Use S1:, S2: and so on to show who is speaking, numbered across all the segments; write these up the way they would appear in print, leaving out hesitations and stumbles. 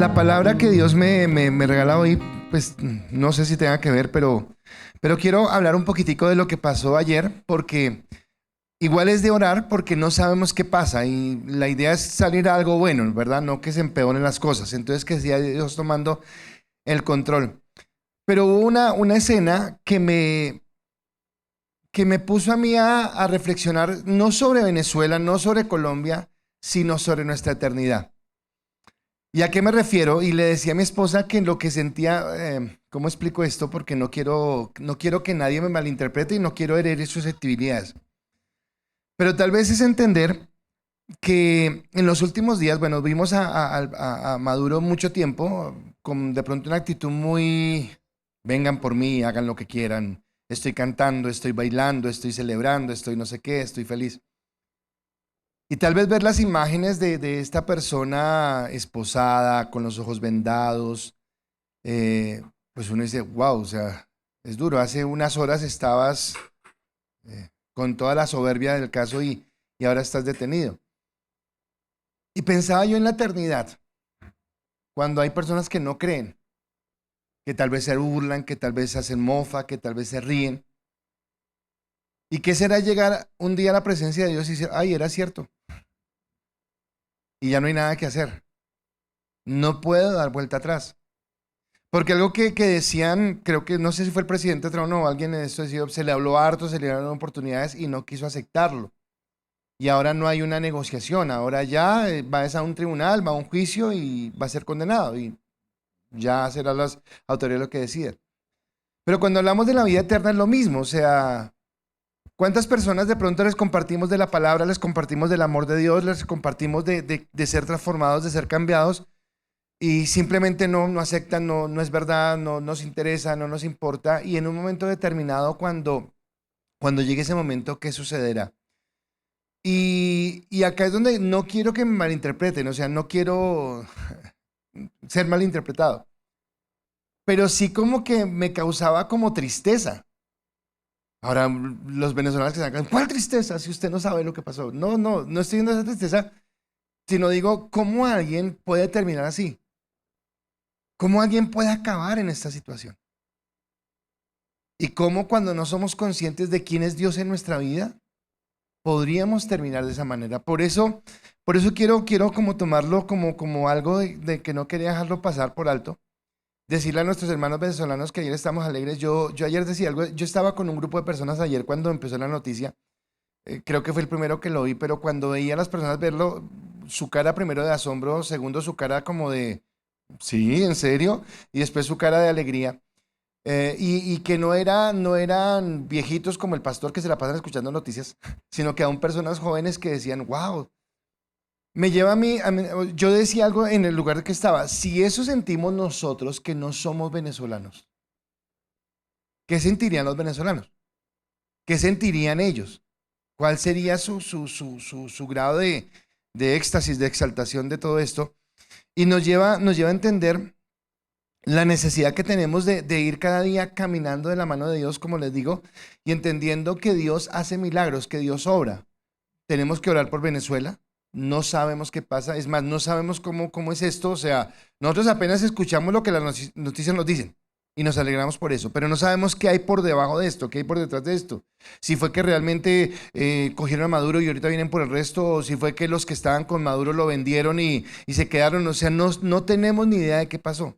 S1: La palabra que Dios me regala hoy, pues no sé si tenga que ver, pero quiero hablar un poquitico de lo que pasó ayer, porque igual es de orar porque no sabemos qué pasa y la idea es salir a algo bueno, ¿verdad? No que se empeoren las cosas. Entonces que sea Dios tomando el control. Pero hubo una escena que me puso a mí a reflexionar no sobre Venezuela, no sobre Colombia, sino sobre nuestra eternidad. ¿Y a qué me refiero? Y le decía a mi esposa que lo que sentía, ¿cómo explico esto? Porque no quiero que nadie me malinterprete y no quiero herir susceptibilidades. Pero tal vez es entender que en los últimos días, bueno, vimos a Maduro mucho tiempo con de pronto una actitud muy, vengan por mí, hagan lo que quieran, estoy cantando, estoy bailando, estoy celebrando, estoy no sé qué, estoy feliz. Y tal vez ver las imágenes de esta persona esposada, con los ojos vendados, eh, pues uno dice, wow, o sea, es duro. Hace unas horas estabas con toda la soberbia del caso y ahora estás detenido. Y pensaba yo en la eternidad, cuando hay personas que no creen, que tal vez se burlan, que tal vez hacen mofa, que tal vez se ríen. ¿Y qué será llegar un día a la presencia de Dios y decir, ay, era cierto, y ya no hay nada que hacer? No puedo dar vuelta atrás. Porque algo que decían, creo que no sé si fue el presidente Trump o alguien en esto decía, se le habló harto, se le dieron oportunidades y no quiso aceptarlo. Y ahora no hay una negociación, ahora ya va a un tribunal, va a un juicio y va a ser condenado y ya serán las autoridades lo que deciden. Pero cuando hablamos de la vida eterna es lo mismo, o sea, ¿cuántas personas de pronto les compartimos de la palabra, les compartimos del amor de Dios, les compartimos de ser transformados, de ser cambiados? Y simplemente no aceptan, no es verdad, no nos interesa, no nos importa. Y en un momento determinado, cuando llegue ese momento, ¿qué sucederá? Y acá es donde no quiero que me malinterpreten, o sea, no quiero ser malinterpretado, pero sí como que me causaba como tristeza. Ahora, los venezolanos que sacan, ¿cuál tristeza si usted no sabe lo que pasó? No estoy viendo esa tristeza, sino digo, ¿cómo alguien puede terminar así? ¿Cómo alguien puede acabar en esta situación? Y cómo cuando no somos conscientes de quién es Dios en nuestra vida, podríamos terminar de esa manera. Por eso quiero como tomarlo como algo de que no quería dejarlo pasar por alto. Decirle a nuestros hermanos venezolanos que ayer estamos alegres. Yo ayer decía algo, yo estaba con un grupo de personas ayer cuando empezó la noticia. Creo que fue el primero que lo vi, pero cuando veía a las personas verlo, su cara primero de asombro, segundo su cara como de, sí, ¿en serio? Y después su cara de alegría. Y que no eran viejitos como el pastor que se la pasan escuchando noticias, sino que aún personas jóvenes que decían, wow, me lleva yo decía algo en el lugar que estaba, si eso sentimos nosotros que no somos venezolanos, ¿qué sentirían los venezolanos? ¿Qué sentirían ellos? ¿Cuál sería su grado de éxtasis, de exaltación de todo esto? Y nos lleva a entender la necesidad que tenemos de ir cada día caminando de la mano de Dios, como les digo, y entendiendo que Dios hace milagros, que Dios obra. Tenemos que orar por Venezuela. No sabemos qué pasa. Es más, no sabemos cómo es esto. O sea, nosotros apenas escuchamos lo que las noticias nos dicen y nos alegramos por eso, pero no sabemos qué hay por debajo de esto, qué hay por detrás de esto. Si fue que realmente cogieron a Maduro y ahorita vienen por el resto, o si fue que los que estaban con Maduro lo vendieron y se quedaron. O sea, no tenemos ni idea de qué pasó,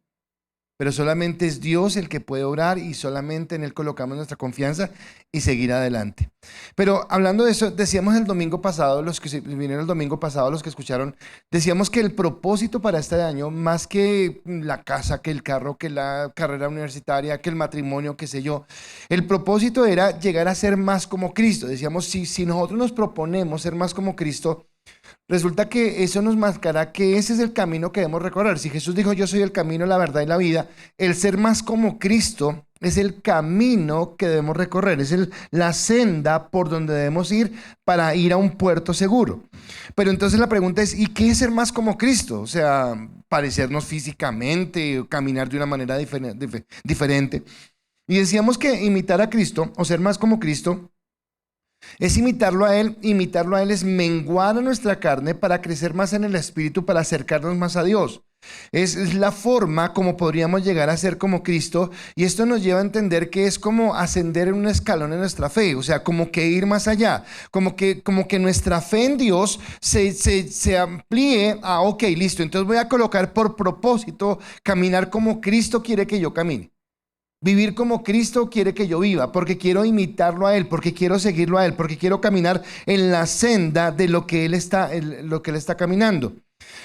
S1: pero solamente es Dios el que puede obrar y solamente en Él colocamos nuestra confianza y seguir adelante. Pero hablando de eso, decíamos el domingo pasado, los que vinieron el domingo pasado, los que escucharon, decíamos que el propósito para este año, más que la casa, que el carro, que la carrera universitaria, que el matrimonio, qué sé yo, el propósito era llegar a ser más como Cristo. Decíamos, si nosotros nos proponemos ser más como Cristo, resulta que eso nos marcará que ese es el camino que debemos recorrer. Si Jesús dijo, yo soy el camino, la verdad y la vida, el ser más como Cristo es el camino que debemos recorrer, es la senda por donde debemos ir para ir a un puerto seguro. Pero entonces la pregunta es, ¿y qué es ser más como Cristo? O sea, parecernos físicamente, caminar de una manera diferente. Y decíamos que imitar a Cristo o ser más como Cristo Es imitarlo a Él es menguar a nuestra carne para crecer más en el Espíritu, para acercarnos más a Dios. Es la forma como podríamos llegar a ser como Cristo, y esto nos lleva a entender que es como ascender en un escalón en nuestra fe, o sea, como que ir más allá, como que nuestra fe en Dios se amplíe a, ok, listo, entonces voy a colocar por propósito caminar como Cristo quiere que yo camine. Vivir como Cristo quiere que yo viva, porque quiero imitarlo a Él, porque quiero seguirlo a Él, porque quiero caminar en la senda de lo que Él está caminando.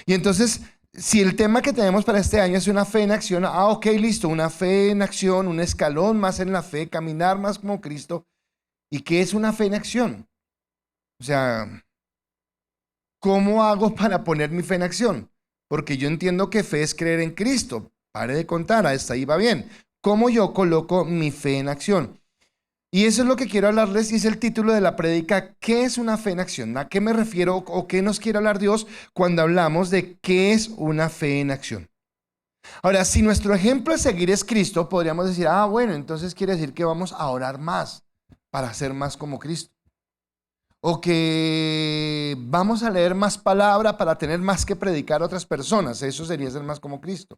S1: Y entonces, si el tema que tenemos para este año es una fe en acción, ok, listo, una fe en acción, un escalón más en la fe, caminar más como Cristo. ¿Y qué es una fe en acción? O sea, ¿cómo hago para poner mi fe en acción? Porque yo entiendo que fe es creer en Cristo. Pare de contar, hasta ahí va bien. ¿Cómo yo coloco mi fe en acción? Y eso es lo que quiero hablarles, y es el título de la prédica: ¿qué es una fe en acción? ¿A qué me refiero o qué nos quiere hablar Dios cuando hablamos de qué es una fe en acción? Ahora, si nuestro ejemplo a seguir es Cristo, podríamos decir, bueno, entonces quiere decir que vamos a orar más para ser más como Cristo. O que vamos a leer más palabra para tener más que predicar a otras personas. Eso sería ser más como Cristo.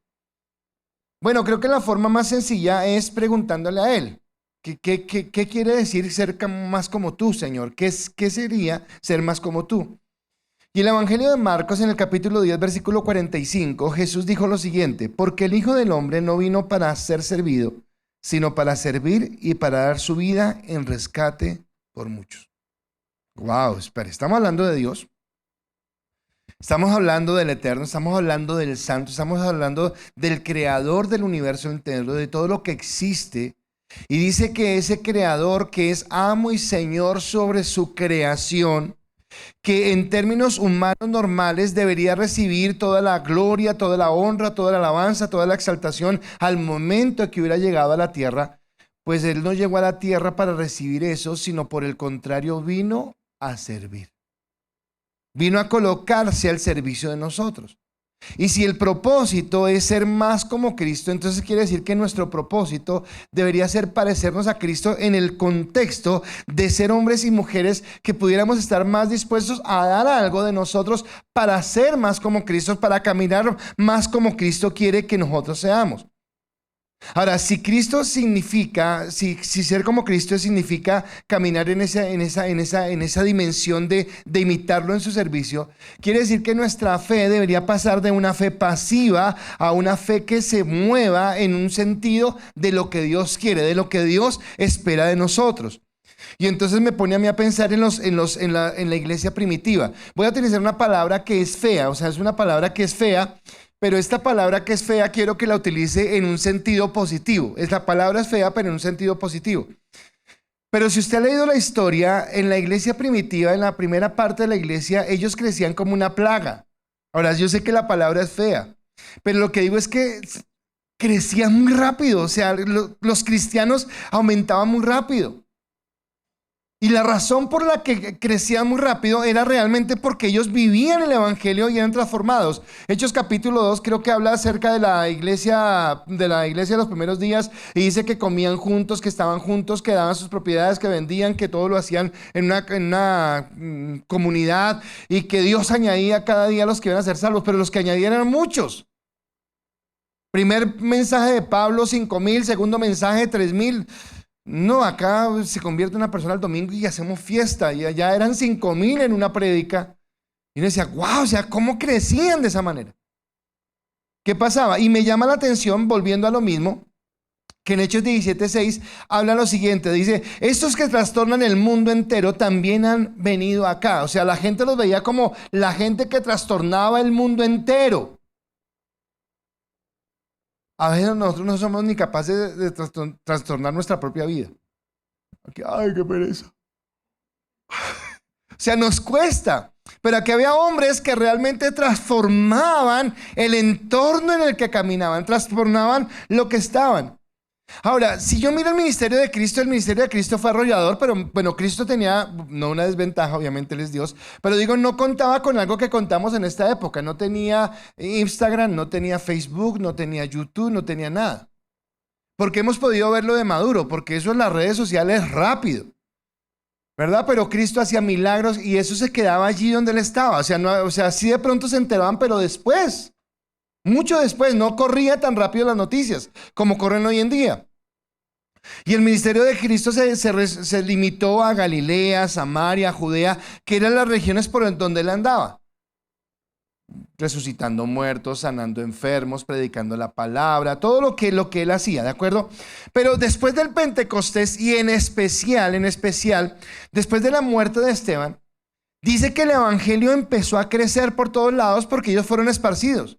S1: Bueno, creo que la forma más sencilla es preguntándole a Él. ¿Qué quiere decir ser más como tú, Señor? ¿Qué sería ser más como tú? Y el Evangelio de Marcos, en el capítulo 10, versículo 45, Jesús dijo lo siguiente: porque el Hijo del Hombre no vino para ser servido, sino para servir y para dar su vida en rescate por muchos. Wow, espera, estamos hablando de Dios. Estamos hablando del Eterno, estamos hablando del Santo, estamos hablando del Creador del universo entero, de todo lo que existe. Y dice que ese Creador, que es amo y Señor sobre su creación, que en términos humanos normales debería recibir toda la gloria, toda la honra, toda la alabanza, toda la exaltación al momento que hubiera llegado a la tierra, pues Él no llegó a la tierra para recibir eso, sino por el contrario vino a servir. Vino a colocarse al servicio de nosotros. Y si el propósito es ser más como Cristo, entonces quiere decir que nuestro propósito debería ser parecernos a Cristo en el contexto de ser hombres y mujeres que pudiéramos estar más dispuestos a dar algo de nosotros para ser más como Cristo, para caminar más como Cristo quiere que nosotros seamos. Ahora, si Cristo significa, si ser como Cristo significa caminar en esa dimensión de imitarlo en su servicio, quiere decir que nuestra fe debería pasar de una fe pasiva a una fe que se mueva en un sentido de lo que Dios quiere, de lo que Dios espera de nosotros. Y entonces me pone a mí a pensar en la iglesia primitiva. Voy a utilizar una palabra que es fea, o sea, es una palabra que es fea. Pero esta palabra que es fea quiero que la utilice en un sentido positivo. Esta palabra es fea, pero en un sentido positivo. Pero si usted ha leído la historia, en la iglesia primitiva, en la primera parte de la iglesia, ellos crecían como una plaga. Ahora, yo sé que la palabra es fea, pero lo que digo es que crecían muy rápido. O sea, los cristianos aumentaban muy rápido. Y la razón por la que crecían muy rápido era realmente porque ellos vivían el evangelio y eran transformados. Hechos capítulo 2 creo que habla acerca de la iglesia de los primeros días, y dice que comían juntos, que estaban juntos, que daban sus propiedades, que vendían, que todo lo hacían en una comunidad, y que Dios añadía cada día a los que iban a ser salvos, pero los que añadían eran muchos. Primer mensaje de Pablo, 5,000, segundo mensaje, 3,000. No, acá se convierte una persona el domingo y hacemos fiesta. Y allá eran 5,000 en una prédica. Y uno decía, wow, o sea, ¿cómo crecían de esa manera? ¿Qué pasaba? Y me llama la atención, volviendo a lo mismo, que en Hechos 17:6 habla lo siguiente. Dice, estos que trastornan el mundo entero también han venido acá. O sea, la gente los veía como la gente que trastornaba el mundo entero. A veces nosotros no somos ni capaces de trastornar nuestra propia vida. Ay, qué pereza. O sea, nos cuesta. Pero aquí había hombres que realmente transformaban el entorno en el que caminaban, transformaban lo que estaban. Ahora, si yo miro el ministerio de Cristo fue arrollador, pero bueno, Cristo tenía, no una desventaja, obviamente Él es Dios, pero digo, no contaba con algo que contamos en esta época. No tenía Instagram, no tenía Facebook, no tenía YouTube, no tenía nada. Porque hemos podido verlo de maduro, porque eso en las redes sociales es rápido. ¿verdad? Pero Cristo hacía milagros y eso se quedaba allí donde él estaba. O sea, no, o sea, sí de pronto se enteraban, pero después, mucho después, no corría tan rápido las noticias como corren hoy en día. Y el ministerio de Cristo se limitó a Galilea, Samaria, Judea, que eran las regiones por donde él andaba, resucitando muertos, sanando enfermos, predicando la palabra, todo lo que él hacía, ¿de acuerdo? Pero después del Pentecostés y en especial, después de la muerte de Esteban, dice que el evangelio empezó a crecer por todos lados porque ellos fueron esparcidos.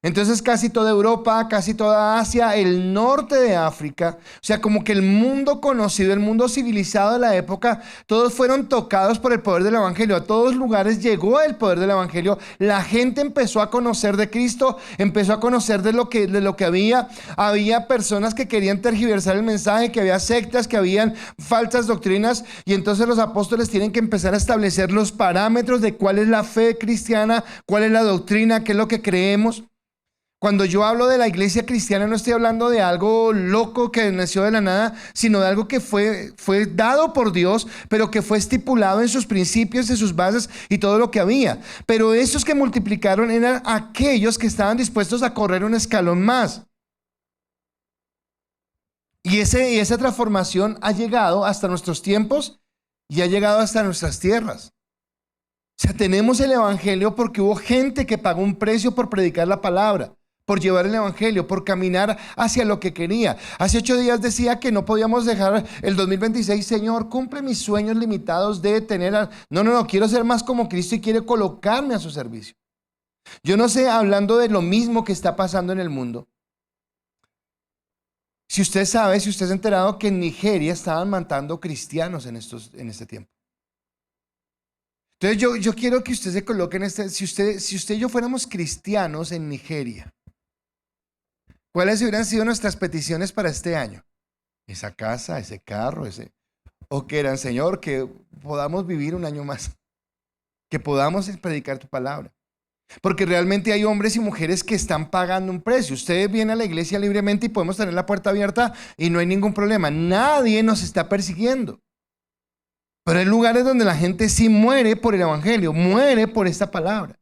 S1: Entonces casi toda Europa, casi toda Asia, el norte de África, o sea, como que el mundo conocido, el mundo civilizado de la época, todos fueron tocados por el poder del evangelio. A todos lugares llegó el poder del evangelio. La gente empezó a conocer de Cristo, empezó a conocer de lo que había personas que querían tergiversar el mensaje, que había sectas, que habían falsas doctrinas, y entonces los apóstoles tienen que empezar a establecer los parámetros de cuál es la fe cristiana, cuál es la doctrina, qué es lo que creemos. Cuando yo hablo de la iglesia cristiana, no estoy hablando de algo loco que nació de la nada, sino de algo que fue dado por Dios, pero que fue estipulado en sus principios, en sus bases y todo lo que había. Pero esos que multiplicaron eran aquellos que estaban dispuestos a correr un escalón más. Y esa transformación ha llegado hasta nuestros tiempos y ha llegado hasta nuestras tierras. O sea, tenemos el evangelio porque hubo gente que pagó un precio por predicar la palabra, por llevar el evangelio, por caminar hacia lo que quería. Hace 8 días decía que no podíamos dejar el 2026, Señor, cumple mis sueños limitados de tener... No, quiero ser más como Cristo y quiere colocarme a su servicio. Yo no sé, hablando de lo mismo que está pasando en el mundo, si usted se ha enterado que en Nigeria estaban matando cristianos en este tiempo. Entonces yo quiero que usted se coloque en si usted y yo fuéramos cristianos en Nigeria, ¿cuáles hubieran sido nuestras peticiones para este año? Esa casa, ese carro, o que eran, Señor, que podamos vivir un año más, que podamos predicar tu palabra. Porque realmente hay hombres y mujeres que están pagando un precio. Usted viene a la iglesia libremente y podemos tener la puerta abierta y no hay ningún problema. Nadie nos está persiguiendo. Pero hay lugares donde la gente sí muere por el evangelio, muere por esta palabra.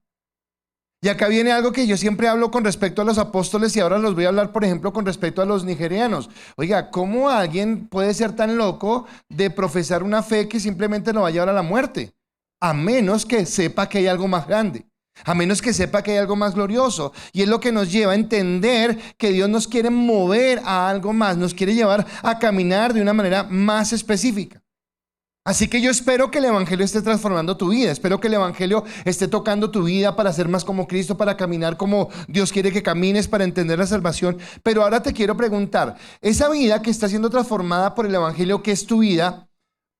S1: Y acá viene algo que yo siempre hablo con respecto a los apóstoles y ahora los voy a hablar, por ejemplo, con respecto a los nigerianos. Oiga, ¿cómo alguien puede ser tan loco de profesar una fe que simplemente lo va a llevar a la muerte? A menos que sepa que hay algo más grande. A menos que sepa que hay algo más glorioso. Y es lo que nos lleva a entender que Dios nos quiere mover a algo más. Nos quiere llevar a caminar de una manera más específica. Así que yo espero que el evangelio esté transformando tu vida. Espero que el evangelio esté tocando tu vida para ser más como Cristo, para caminar como Dios quiere que camines, para entender la salvación. Pero ahora te quiero preguntar, esa vida que está siendo transformada por el evangelio, que es tu vida,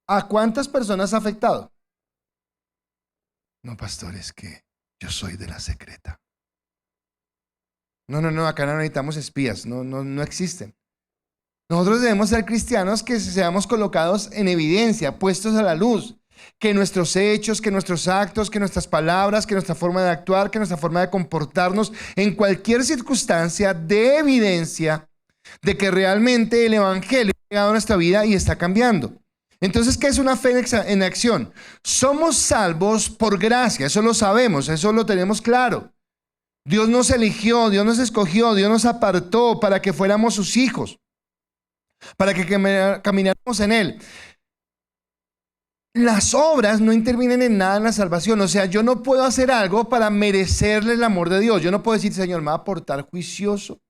S1: ¿a cuántas personas ha afectado? No, pastor, es que yo soy de la secreta. No, acá no necesitamos espías, no existen. Nosotros debemos ser cristianos que seamos colocados en evidencia, puestos a la luz, que nuestros hechos, que nuestros actos, que nuestras palabras, que nuestra forma de actuar, que nuestra forma de comportarnos en cualquier circunstancia dé evidencia de que realmente el evangelio ha llegado a nuestra vida y está cambiando. Entonces, ¿qué es una fe en acción? Somos salvos por gracia, eso lo sabemos, eso lo tenemos claro. Dios nos eligió, Dios nos escogió, Dios nos apartó para que fuéramos sus hijos, para que camináramos en Él. Las obras no intervienen en nada en la salvación. O sea, yo no puedo hacer algo para merecerle el amor de Dios. Yo no puedo decir, Señor, me va a portar juicioso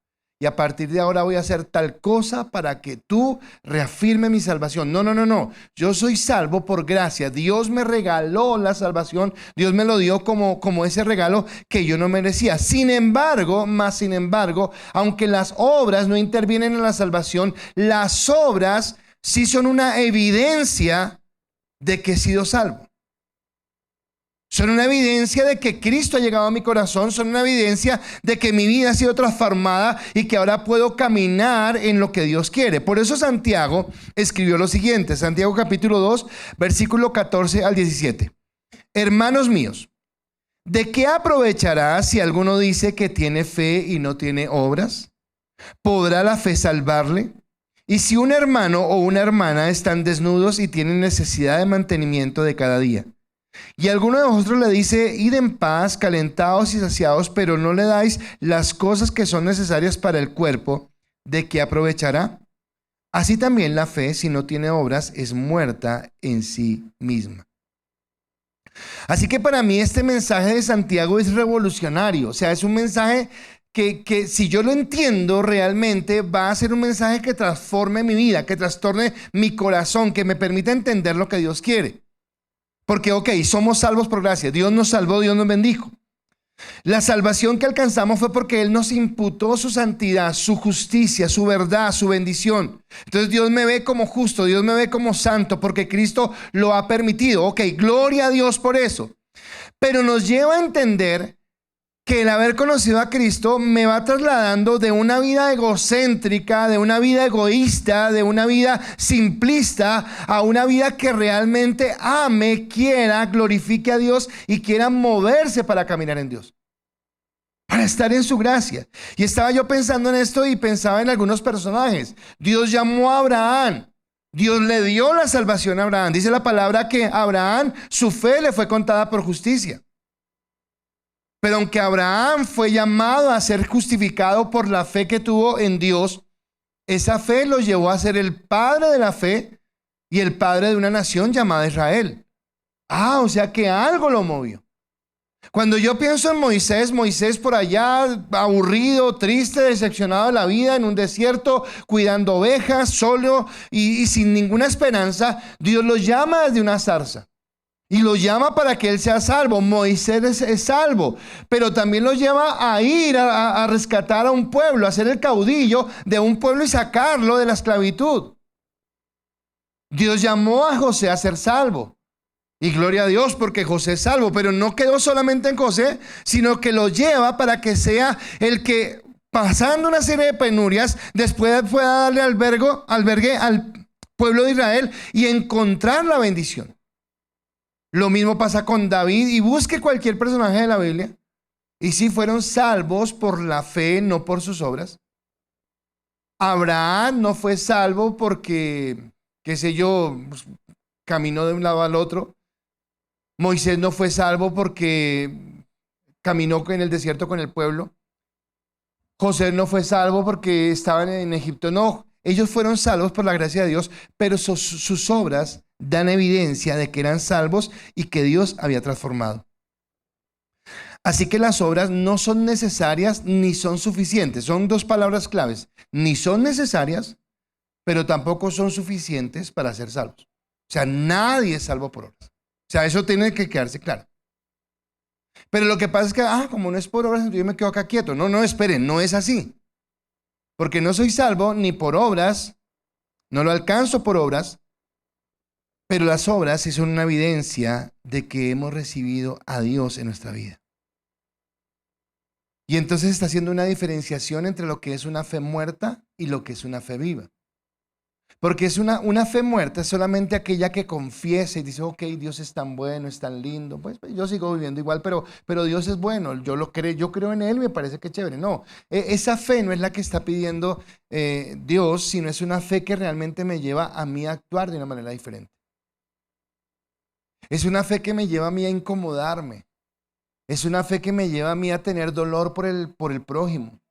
S1: y a partir de ahora voy a hacer tal cosa para que tú reafirmes mi salvación. No. Yo soy salvo por gracia. Dios me regaló la salvación. Dios me lo dio como ese regalo que yo no merecía. Sin embargo, aunque las obras no intervienen en la salvación, las obras sí son una evidencia de que he sido salvo. Son una evidencia de que Cristo ha llegado a mi corazón. Son una evidencia de que mi vida ha sido transformada y que ahora puedo caminar en lo que Dios quiere. Por eso Santiago escribió lo siguiente. Santiago capítulo 2, versículo 14 al 17. Hermanos míos, ¿de qué aprovechará si alguno dice que tiene fe y no tiene obras? ¿Podrá la fe salvarle? Y si un hermano o una hermana están desnudos y tienen necesidad de mantenimiento de cada día, y alguno de vosotros le dice, id en paz, calentados y saciados, pero no le dais las cosas que son necesarias para el cuerpo, ¿de qué aprovechará? Así también la fe, si no tiene obras, es muerta en sí misma. Así que para mí este mensaje de Santiago es revolucionario. O sea, es un mensaje que si yo lo entiendo realmente va a ser un mensaje que transforme mi vida, que trastorne mi corazón, que me permita entender lo que Dios quiere. Porque, somos salvos por gracia. Dios nos salvó, Dios nos bendijo. La salvación que alcanzamos fue porque Él nos imputó su santidad, su justicia, su verdad, su bendición. Entonces Dios me ve como justo, Dios me ve como santo porque Cristo lo ha permitido. Gloria a Dios por eso. Pero nos lleva a entender que el haber conocido a Cristo me va trasladando de una vida egocéntrica, de una vida egoísta, de una vida simplista, a una vida que realmente ame, quiera, glorifique a Dios y quiera moverse para caminar en Dios, para estar en su gracia. Y estaba yo pensando en esto y pensaba en algunos personajes. Dios llamó a Abraham. Dios le dio la salvación a Abraham. Dice la palabra que a Abraham su fe le fue contada por justicia. Pero aunque Abraham fue llamado a ser justificado por la fe que tuvo en Dios, esa fe lo llevó a ser el padre de la fe y el padre de una nación llamada Israel. O sea que algo lo movió. Cuando yo pienso en Moisés por allá, aburrido, triste, decepcionado de la vida, en un desierto, cuidando ovejas, solo y sin ninguna esperanza, Dios lo llama desde una zarza. Y lo llama para que él sea salvo. Moisés es salvo, pero también lo lleva a ir a rescatar a un pueblo, a ser el caudillo de un pueblo y sacarlo de la esclavitud. Dios llamó a José a ser salvo. Y gloria a Dios porque José es salvo, pero no quedó solamente en José, sino que lo lleva para que sea el que, pasando una serie de penurias, después pueda darle albergue al pueblo de Israel y encontrar la bendición. Lo mismo pasa con David, y busque cualquier personaje de la Biblia, y sí fueron salvos por la fe, no por sus obras. Abraham no fue salvo porque, pues, caminó de un lado al otro. Moisés no fue salvo porque caminó en el desierto con el pueblo. José no fue salvo porque estaban en Egipto. No, ellos fueron salvos por la gracia de Dios, pero sus obras dan evidencia de que eran salvos y que Dios había transformado. Así que las obras no son necesarias ni son suficientes. Son dos palabras claves. Ni son necesarias, pero tampoco son suficientes para ser salvos. O sea, nadie es salvo por obras. O sea, eso tiene que quedarse claro. Pero lo que pasa es que, como no es por obras, yo me quedo acá quieto. No, esperen, no es así. Porque no soy salvo ni por obras, no lo alcanzo por obras, pero las obras sí son una evidencia de que hemos recibido a Dios en nuestra vida. Y entonces está haciendo una diferenciación entre lo que es una fe muerta y lo que es una fe viva. Porque es una fe muerta, es solamente aquella que confiesa y dice, Dios es tan bueno, es tan lindo, pues yo sigo viviendo igual, pero Dios es bueno, yo creo en Él y me parece que chévere. No, esa fe no es la que está pidiendo Dios, sino es una fe que realmente me lleva a mí a actuar de una manera diferente. Es una fe que me lleva a mí a incomodarme. Es una fe que me lleva a mí a tener dolor por el prójimo.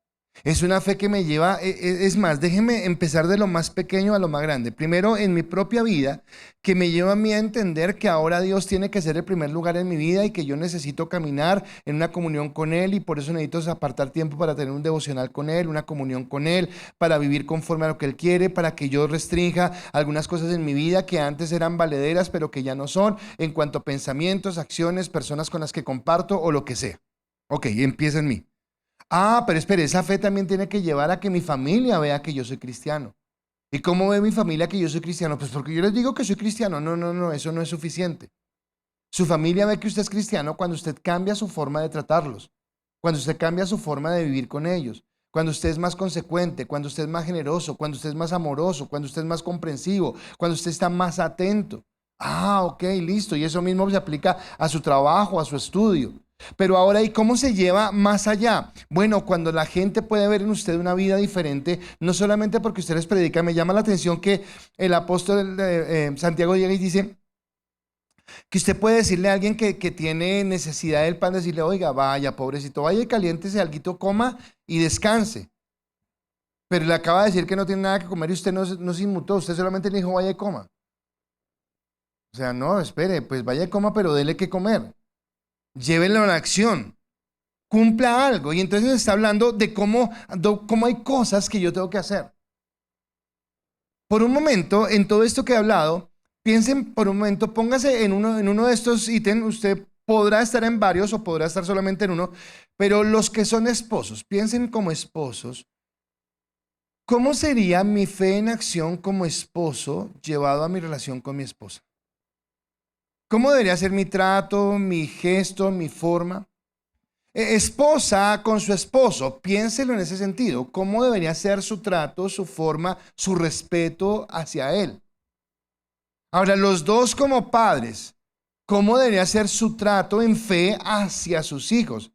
S1: Es una fe que me lleva, es más, déjeme empezar de lo más pequeño a lo más grande. Primero, en mi propia vida, que me lleva a mí a entender que ahora Dios tiene que ser el primer lugar en mi vida y que yo necesito caminar en una comunión con Él, y por eso necesito apartar tiempo para tener un devocional con Él, una comunión con Él, para vivir conforme a lo que Él quiere, para que yo restrinja algunas cosas en mi vida que antes eran valederas, pero que ya no son, en cuanto a pensamientos, acciones, personas con las que comparto o lo que sea. Empieza en mí. Pero espere, esa fe también tiene que llevar a que mi familia vea que yo soy cristiano. ¿Y cómo ve mi familia que yo soy cristiano? Pues porque yo les digo que soy cristiano. No, eso no es suficiente. Su familia ve que usted es cristiano cuando usted cambia su forma de tratarlos, cuando usted cambia su forma de vivir con ellos, cuando usted es más consecuente, cuando usted es más generoso, cuando usted es más amoroso, cuando usted es más comprensivo, cuando usted está más atento. Listo. Y eso mismo se aplica a su trabajo, a su estudio. Pero ahora, ¿y cómo se lleva más allá? Bueno, cuando la gente puede ver en usted una vida diferente, no solamente porque usted les predica, me llama la atención que el apóstol Santiago llega y dice que usted puede decirle a alguien que tiene necesidad del pan, decirle, oiga, vaya, pobrecito, vaya y caliéntese alguito, coma y descanse. Pero le acaba de decir que no tiene nada que comer y usted no se inmutó, usted solamente le dijo, vaya y coma. O sea, no, espere, pues vaya y coma, pero dele que comer. Llévenlo a la acción. Cumpla algo. Y entonces está hablando de cómo hay cosas que yo tengo que hacer. Por un momento, en todo esto que he hablado, piensen por un momento, póngase en uno de estos ítems. Usted podrá estar en varios o podrá estar solamente en uno, pero los que son esposos, piensen como esposos. ¿Cómo sería mi fe en acción como esposo llevado a mi relación con mi esposa? ¿Cómo debería ser mi trato, mi gesto, mi forma? Esposa con su esposo, piénselo en ese sentido. ¿Cómo debería ser su trato, su forma, su respeto hacia él? Ahora, los dos como padres, ¿cómo debería ser su trato en fe hacia sus hijos?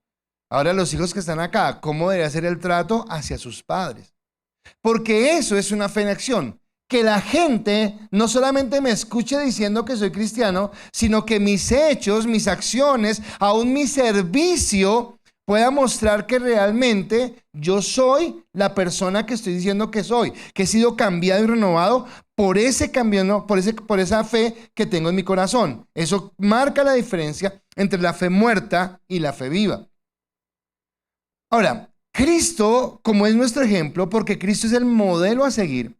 S1: Ahora, los hijos que están acá, ¿cómo debería ser el trato hacia sus padres? Porque eso es una fe en acción. Que la gente no solamente me escuche diciendo que soy cristiano, sino que mis hechos, mis acciones, aún mi servicio pueda mostrar que realmente yo soy la persona que estoy diciendo que soy, que he sido cambiado y renovado por ese cambio, ¿no? por esa fe que tengo en mi corazón. Eso marca la diferencia entre la fe muerta y la fe viva. Ahora, Cristo, como es nuestro ejemplo, porque Cristo es el modelo a seguir,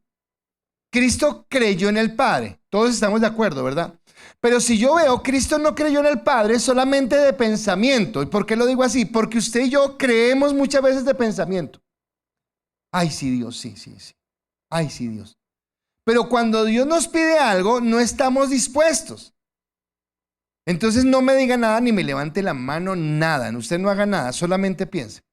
S1: Cristo creyó en el Padre. Todos estamos de acuerdo, ¿verdad? Pero si yo veo, Cristo no creyó en el Padre solamente de pensamiento. ¿Y por qué lo digo así? Porque usted y yo creemos muchas veces de pensamiento. Ay, sí, Dios, sí. Ay, sí, Dios. Pero cuando Dios nos pide algo, no estamos dispuestos. Entonces no me diga nada, ni me levante la mano, nada. Usted no haga nada, solamente piense.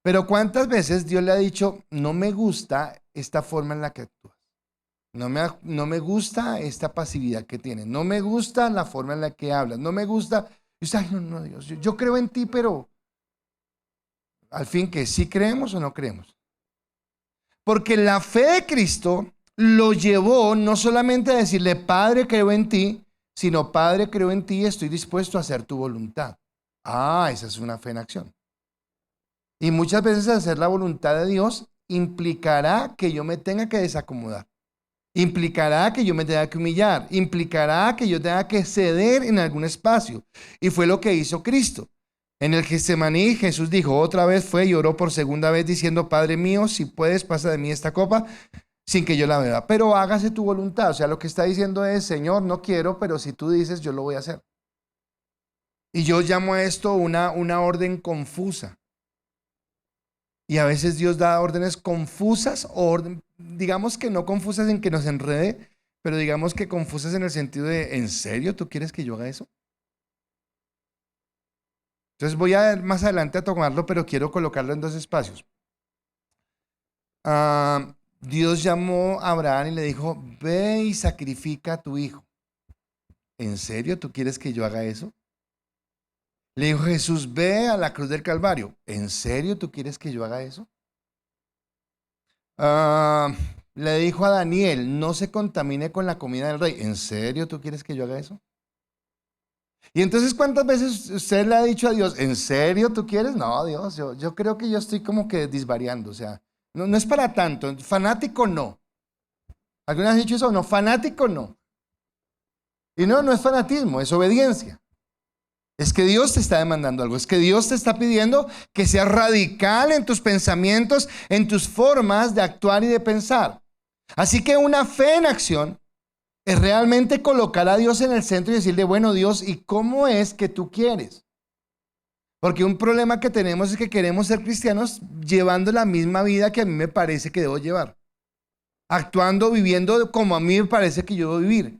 S1: Pero ¿cuántas veces Dios le ha dicho, no me gusta esta forma en la que actúas? No me gusta esta pasividad que tienes. No me gusta la forma en la que hablas. No me gusta. Y usted, ay, no, Dios, yo creo en ti, pero al fin, que sí creemos o no creemos. Porque la fe de Cristo lo llevó no solamente a decirle, Padre, creo en ti, sino, Padre, creo en ti y estoy dispuesto a hacer tu voluntad. Ah, esa es una fe en acción. Y muchas veces hacer la voluntad de Dios implicará que yo me tenga que desacomodar. Implicará que yo me tenga que humillar. Implicará que yo tenga que ceder en algún espacio. Y fue lo que hizo Cristo. En el Getsemaní, Jesús dijo, otra vez fue y oró por segunda vez diciendo, Padre mío, si puedes, pasa de mí esta copa sin que yo la beba. Pero hágase tu voluntad. O sea, lo que está diciendo es, Señor, no quiero, pero si tú dices, yo lo voy a hacer. Y yo llamo a esto una orden confusa. Y a veces Dios da órdenes confusas, digamos que no confusas en que nos enrede, pero digamos que confusas en el sentido de, ¿en serio tú quieres que yo haga eso? Entonces voy a más adelante a tomarlo, pero quiero colocarlo en dos espacios. Dios llamó a Abraham y le dijo, ve y sacrifica a tu hijo. ¿En serio tú quieres que yo haga eso? Le dijo Jesús, ve a la cruz del Calvario. ¿En serio tú quieres que yo haga eso? Le dijo a Daniel, no se contamine con la comida del rey. ¿En serio tú quieres que yo haga eso? Y entonces, ¿cuántas veces usted le ha dicho a Dios, ¿en serio tú quieres? No, Dios, yo creo que yo estoy como que disvariando. O sea, no es para tanto. Fanático no. ¿Alguna vez has dicho eso? No, fanático no. Y no es fanatismo, es obediencia. Es que Dios te está demandando algo, es que Dios te está pidiendo que seas radical en tus pensamientos, en tus formas de actuar y de pensar. Así que una fe en acción es realmente colocar a Dios en el centro y decirle, bueno, Dios, ¿y cómo es que tú quieres? Porque un problema que tenemos es que queremos ser cristianos llevando la misma vida que a mí me parece que debo llevar. Actuando, viviendo como a mí me parece que yo debo vivir.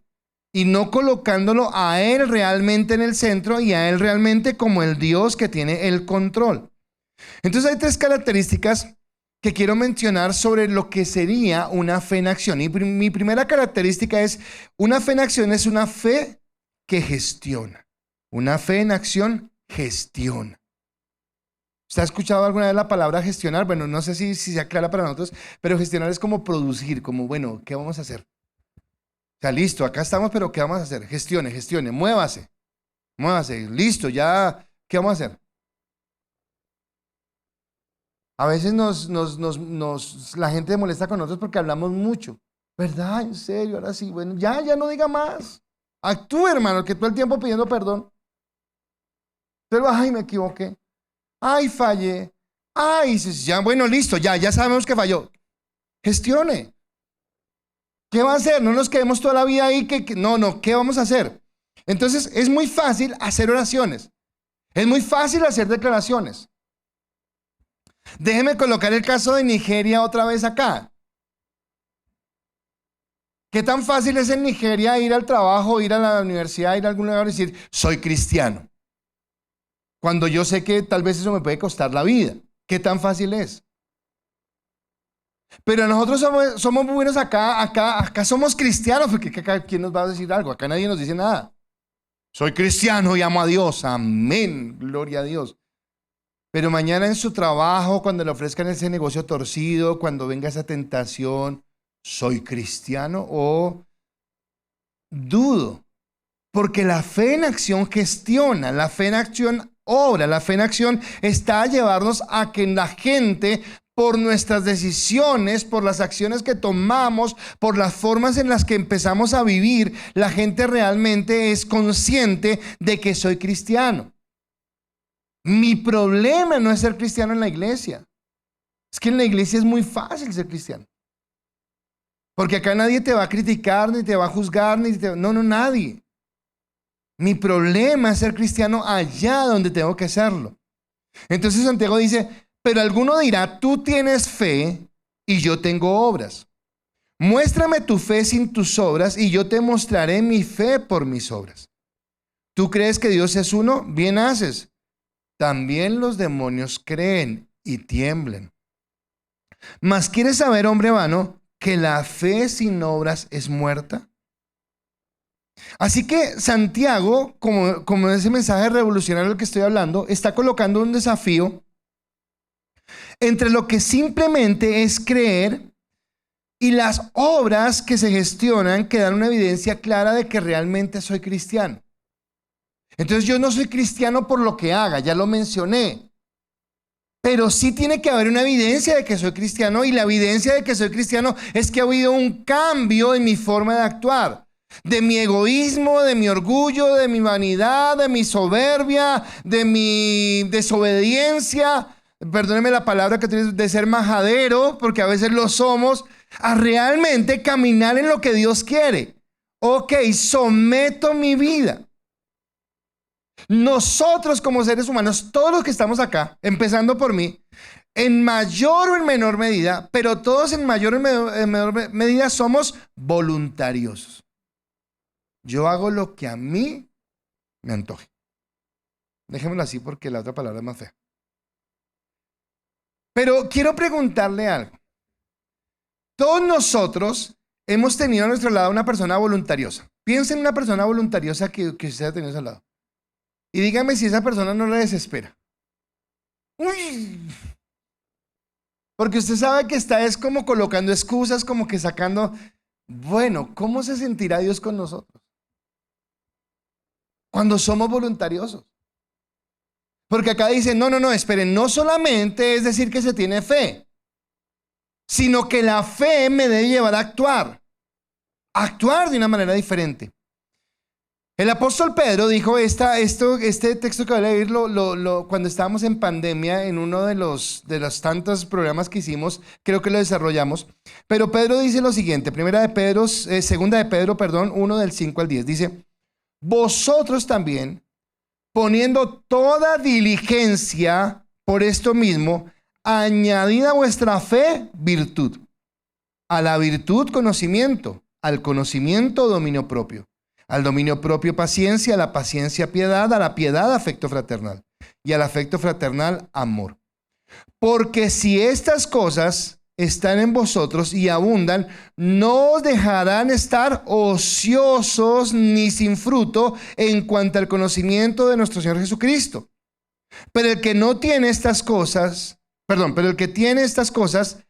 S1: Y no colocándolo a Él realmente en el centro y a Él realmente como el Dios que tiene el control. Entonces hay tres características que quiero mencionar sobre lo que sería una fe en acción. Y mi primera característica es, una fe en acción es una fe que gestiona. Una fe en acción gestiona. ¿Usted ha escuchado alguna vez la palabra gestionar? Bueno, no sé si se aclara para nosotros, pero gestionar es como producir, como, bueno, ¿qué vamos a hacer? O sea, listo, acá estamos, pero ¿qué vamos a hacer? Gestione, muévase, listo, ya, ¿qué vamos a hacer? A veces la gente molesta con nosotros porque hablamos mucho. ¿Verdad? ¿En serio? Ahora sí, bueno, ya no diga más. Actúe, hermano, que todo el tiempo pidiendo perdón. Pero, ay, me equivoqué. Ay, fallé. Ay, ya, bueno, listo, ya sabemos que falló. Gestione. ¿Qué va a hacer? No nos quedemos toda la vida ahí no, ¿qué vamos a hacer? Entonces, es muy fácil hacer oraciones. Es muy fácil hacer declaraciones. Déjeme colocar el caso de Nigeria otra vez acá. ¿Qué tan fácil es en Nigeria ir al trabajo, ir a la universidad, ir a algún lugar y decir, soy cristiano? Cuando yo sé que tal vez eso me puede costar la vida. ¿Qué tan fácil es? Pero nosotros somos muy buenos acá somos cristianos, porque acá, ¿quién nos va a decir algo? Acá nadie nos dice nada. Soy cristiano y amo a Dios, amén, gloria a Dios. Pero mañana en su trabajo, cuando le ofrezcan ese negocio torcido, cuando venga esa tentación, ¿soy cristiano o dudo? Porque la fe en acción gestiona, la fe en acción obra, la fe en acción está a llevarnos a que la gente, por nuestras decisiones, por las acciones que tomamos, por las formas en las que empezamos a vivir, la gente realmente es consciente de que soy cristiano. Mi problema no es ser cristiano en la iglesia. Es que en la iglesia es muy fácil ser cristiano. Porque acá nadie te va a criticar, ni te va a juzgar, no, nadie. Mi problema es ser cristiano allá donde tengo que serlo. Entonces Santiago dice, pero alguno dirá, tú tienes fe y yo tengo obras. Muéstrame tu fe sin tus obras y yo te mostraré mi fe por mis obras. ¿Tú crees que Dios es uno? Bien haces. También los demonios creen y tiemblan. Mas ¿quieres saber, hombre vano, que la fe sin obras es muerta? Así que Santiago, como ese mensaje revolucionario del que estoy hablando, está colocando un desafío entre lo que simplemente es creer y las obras que se gestionan que dan una evidencia clara de que realmente soy cristiano. Entonces yo no soy cristiano por lo que haga, ya lo mencioné. Pero sí tiene que haber una evidencia de que soy cristiano, y la evidencia de que soy cristiano es que ha habido un cambio en mi forma de actuar. De mi egoísmo, de mi orgullo, de mi vanidad, de mi soberbia, de mi desobediencia, perdónenme la palabra que utilizo, de ser majadero, porque a veces lo somos, a realmente caminar en lo que Dios quiere. Ok, someto mi vida. Nosotros como seres humanos, todos los que estamos acá, empezando por mí, en mayor o en menor medida, pero todos en mayor o en menor medida somos voluntarios. Yo hago lo que a mí me antoje. Dejémoslo así porque la otra palabra es más fea. Pero quiero preguntarle algo. Todos nosotros hemos tenido a nuestro lado una persona voluntariosa. Piensen en una persona voluntariosa que usted ha tenido a su lado. Y dígame si esa persona no le desespera. Uy. Porque usted sabe que es como colocando excusas, como que sacando. Bueno, ¿cómo se sentirá Dios con nosotros cuando somos voluntariosos? Porque acá dicen, no, esperen, no solamente es decir que se tiene fe, sino que la fe me debe llevar a actuar de una manera diferente. El apóstol Pedro dijo este texto que voy a leer cuando estábamos en pandemia, en uno de los tantos programas que hicimos, creo que lo desarrollamos. Pero Pedro dice lo siguiente, segunda de Pedro, 1 del 5 al 10, dice, vosotros también, poniendo toda diligencia por esto mismo, añadid a vuestra fe virtud, a la virtud conocimiento, al conocimiento dominio propio, al dominio propio paciencia, a la paciencia piedad, a la piedad afecto fraternal y al afecto fraternal amor. Porque si estas cosas están en vosotros y abundan, no os dejarán estar ociosos ni sin fruto en cuanto al conocimiento de nuestro Señor Jesucristo. Pero el que no tiene estas cosas, pero el que tiene estas cosas,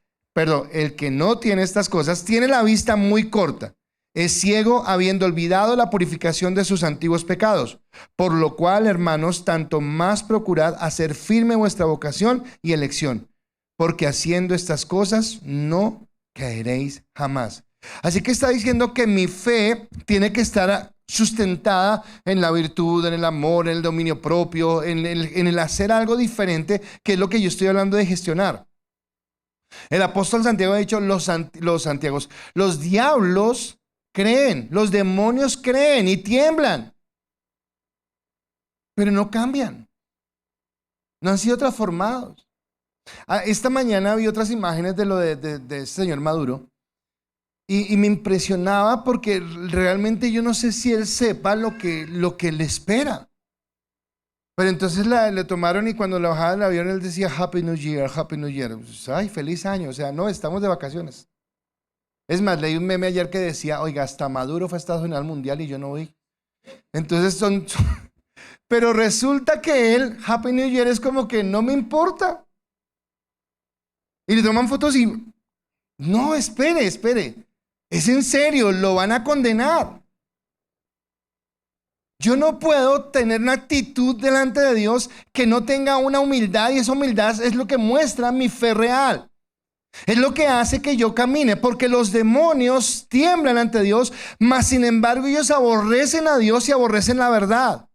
S1: el que no tiene estas cosas, tiene la vista muy corta. Es ciego habiendo olvidado la purificación de sus antiguos pecados. Por lo cual, hermanos, tanto más procurad hacer firme vuestra vocación y elección, porque haciendo estas cosas no caeréis jamás. Así que está diciendo que mi fe tiene que estar sustentada en la virtud, en el amor, en el dominio propio, en el hacer algo diferente, que es lo que yo estoy hablando de gestionar. El apóstol Santiago ha dicho, los diablos creen, los demonios creen y tiemblan, pero no cambian, no han sido transformados. Esta mañana vi otras imágenes de lo de este señor Maduro y me impresionaba porque realmente yo no sé si él sepa lo que le espera. Pero entonces le tomaron y cuando la bajaba del avión él decía Happy New Year, Happy New Year. Pues, ay, feliz año, o sea, no, estamos de vacaciones. Es más, leí un meme ayer que decía, oiga, hasta Maduro fue a Estados Unidos al Mundial y yo no voy. Entonces pero resulta que él, Happy New Year, es como que no me importa. Y le toman fotos y, no, espere. Es en serio, lo van a condenar. Yo no puedo tener una actitud delante de Dios que no tenga una humildad, y esa humildad es lo que muestra mi fe real. Es lo que hace que yo camine, porque los demonios tiemblan ante Dios, mas sin embargo ellos aborrecen a Dios y aborrecen la verdad.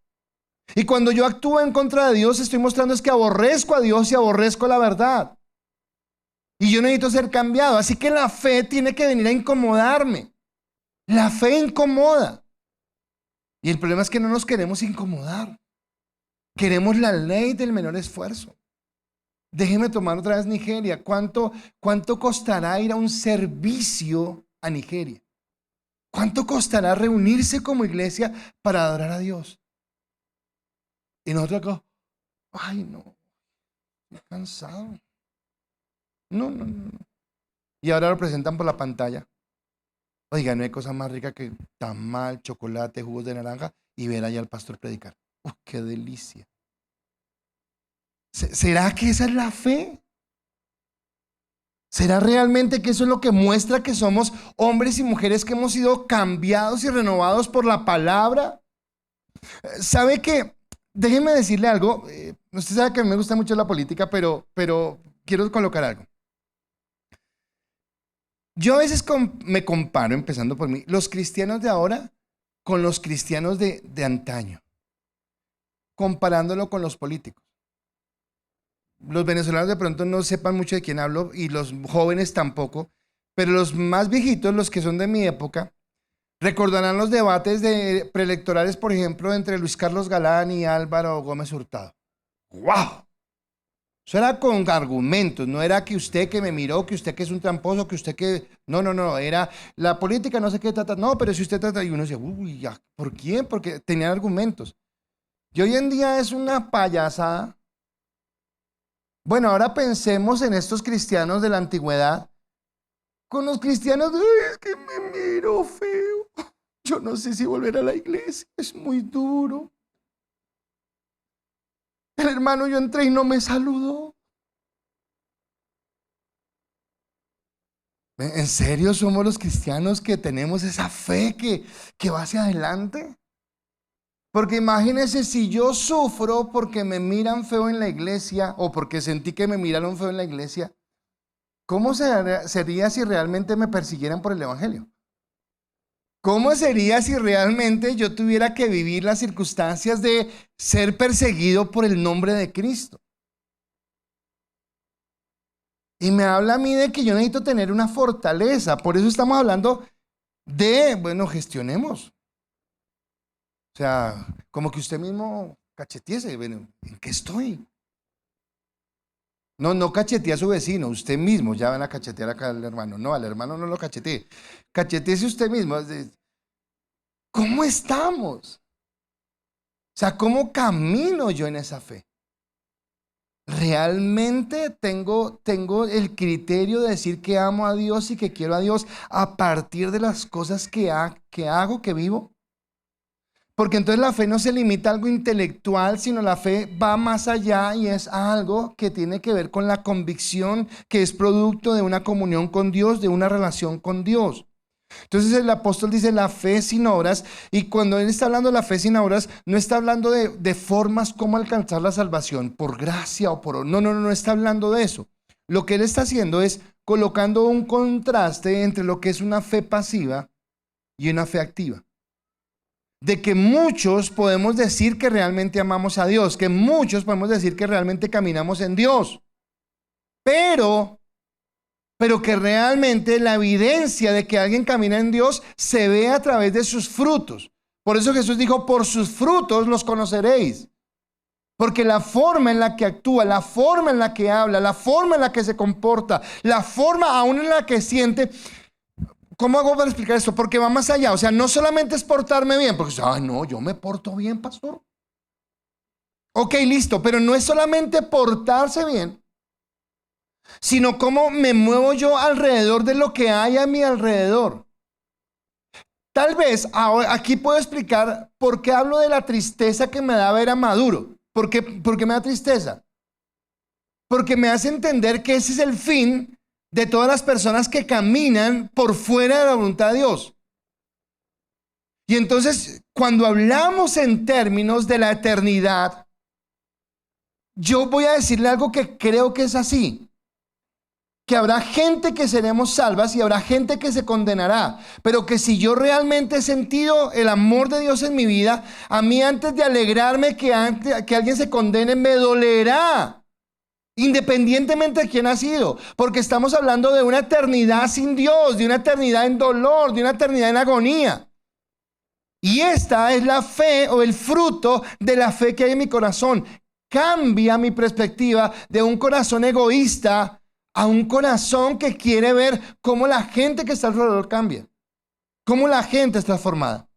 S1: Y cuando yo actúo en contra de Dios, estoy mostrando es que aborrezco a Dios y aborrezco la verdad. Y yo necesito ser cambiado. Así que la fe tiene que venir a incomodarme. La fe incomoda. Y el problema es que no nos queremos incomodar. Queremos la ley del menor esfuerzo. Déjeme tomar otra vez Nigeria. ¿Cuánto costará ir a un servicio a Nigeria? ¿Cuánto costará reunirse como iglesia para adorar a Dios? Y nosotros acá, ay no, estoy cansado. No. Y ahora lo presentan por la pantalla. Oiga, no hay cosa más rica que tamal, chocolate, jugos de naranja y ver allá al pastor predicar. ¡Qué delicia! ¿Será que esa es la fe? ¿Será realmente que eso es lo que muestra que somos hombres y mujeres que hemos sido cambiados y renovados por la palabra? ¿Sabe qué? Déjeme decirle algo. Usted sabe que me gusta mucho la política, pero quiero colocar algo. Yo a veces me comparo, empezando por mí, los cristianos de ahora con los cristianos de antaño, comparándolo con los políticos. Los venezolanos de pronto no sepan mucho de quién hablo y los jóvenes tampoco, pero los más viejitos, los que son de mi época, recordarán los debates preelectorales, por ejemplo, entre Luis Carlos Galán y Álvaro Gómez Hurtado. ¡Wow! Eso era con argumentos, no era que usted que me miró, que usted que es un tramposo, que usted que... No, era la política, no sé qué trata. No, pero si usted trata, y uno dice, uy, ya, ¿por quién? Porque tenían argumentos. Y hoy en día es una payasada. Bueno, ahora pensemos en estos cristianos de la antigüedad. Con los cristianos, es que me miro feo. Yo no sé si volver a la iglesia, es muy duro. El hermano, yo entré y no me saludó. ¿En serio somos los cristianos que tenemos esa fe que va hacia adelante? Porque imagínense si yo sufro porque me miran feo en la iglesia o porque sentí que me miraron feo en la iglesia, ¿cómo sería si realmente me persiguieran por el evangelio? ¿Cómo sería si realmente yo tuviera que vivir las circunstancias de ser perseguido por el nombre de Cristo? Y me habla a mí de que yo necesito tener una fortaleza. Por eso estamos hablando de, bueno, gestionemos. O sea, como que usted mismo cacheteese. Bueno, ¿en qué estoy? No cachetea a su vecino, usted mismo. Ya van a cachetear acá al hermano. No, al hermano no lo cachetee. Cacheteese usted mismo. ¿Cómo estamos? O sea, ¿cómo camino yo en esa fe? ¿Realmente tengo el criterio de decir que amo a Dios y que quiero a Dios a partir de las cosas que hago, que vivo? Porque entonces la fe no se limita a algo intelectual, sino la fe va más allá y es algo que tiene que ver con la convicción que es producto de una comunión con Dios, de una relación con Dios. Entonces el apóstol dice la fe sin obras, y cuando él está hablando de la fe sin obras, no está hablando de formas como alcanzar la salvación, por gracia o por... No está hablando de eso. Lo que él está haciendo es colocando un contraste entre lo que es una fe pasiva y una fe activa. De que muchos podemos decir que realmente amamos a Dios, que muchos podemos decir que realmente caminamos en Dios, pero que realmente la evidencia de que alguien camina en Dios se ve a través de sus frutos. Por eso Jesús dijo, por sus frutos los conoceréis. Porque la forma en la que actúa, la forma en la que habla, la forma en la que se comporta, la forma aún en la que siente. ¿Cómo hago para explicar esto? Porque va más allá. O sea, no solamente es portarme bien, porque, ay, no, yo me porto bien, pastor. Ok, listo, pero no es solamente portarse bien, sino cómo me muevo yo alrededor de lo que hay a mi alrededor. Tal vez aquí puedo explicar por qué hablo de la tristeza que me da ver a Maduro. ¿Por qué me da tristeza? Porque me hace entender que ese es el fin de todas las personas que caminan por fuera de la voluntad de Dios. Y entonces, cuando hablamos en términos de la eternidad, yo voy a decirle algo que creo que es así. Que habrá gente que seremos salvas y habrá gente que se condenará, pero que si yo realmente he sentido el amor de Dios en mi vida, a mí antes de alegrarme que alguien se condene, me dolerá, independientemente de quién ha sido, porque estamos hablando de una eternidad sin Dios, de una eternidad en dolor, de una eternidad en agonía. Y esta es la fe o el fruto de la fe que hay en mi corazón. Cambia mi perspectiva de un corazón egoísta a un corazón que quiere ver cómo la gente que está alrededor cambia, cómo la gente es transformada.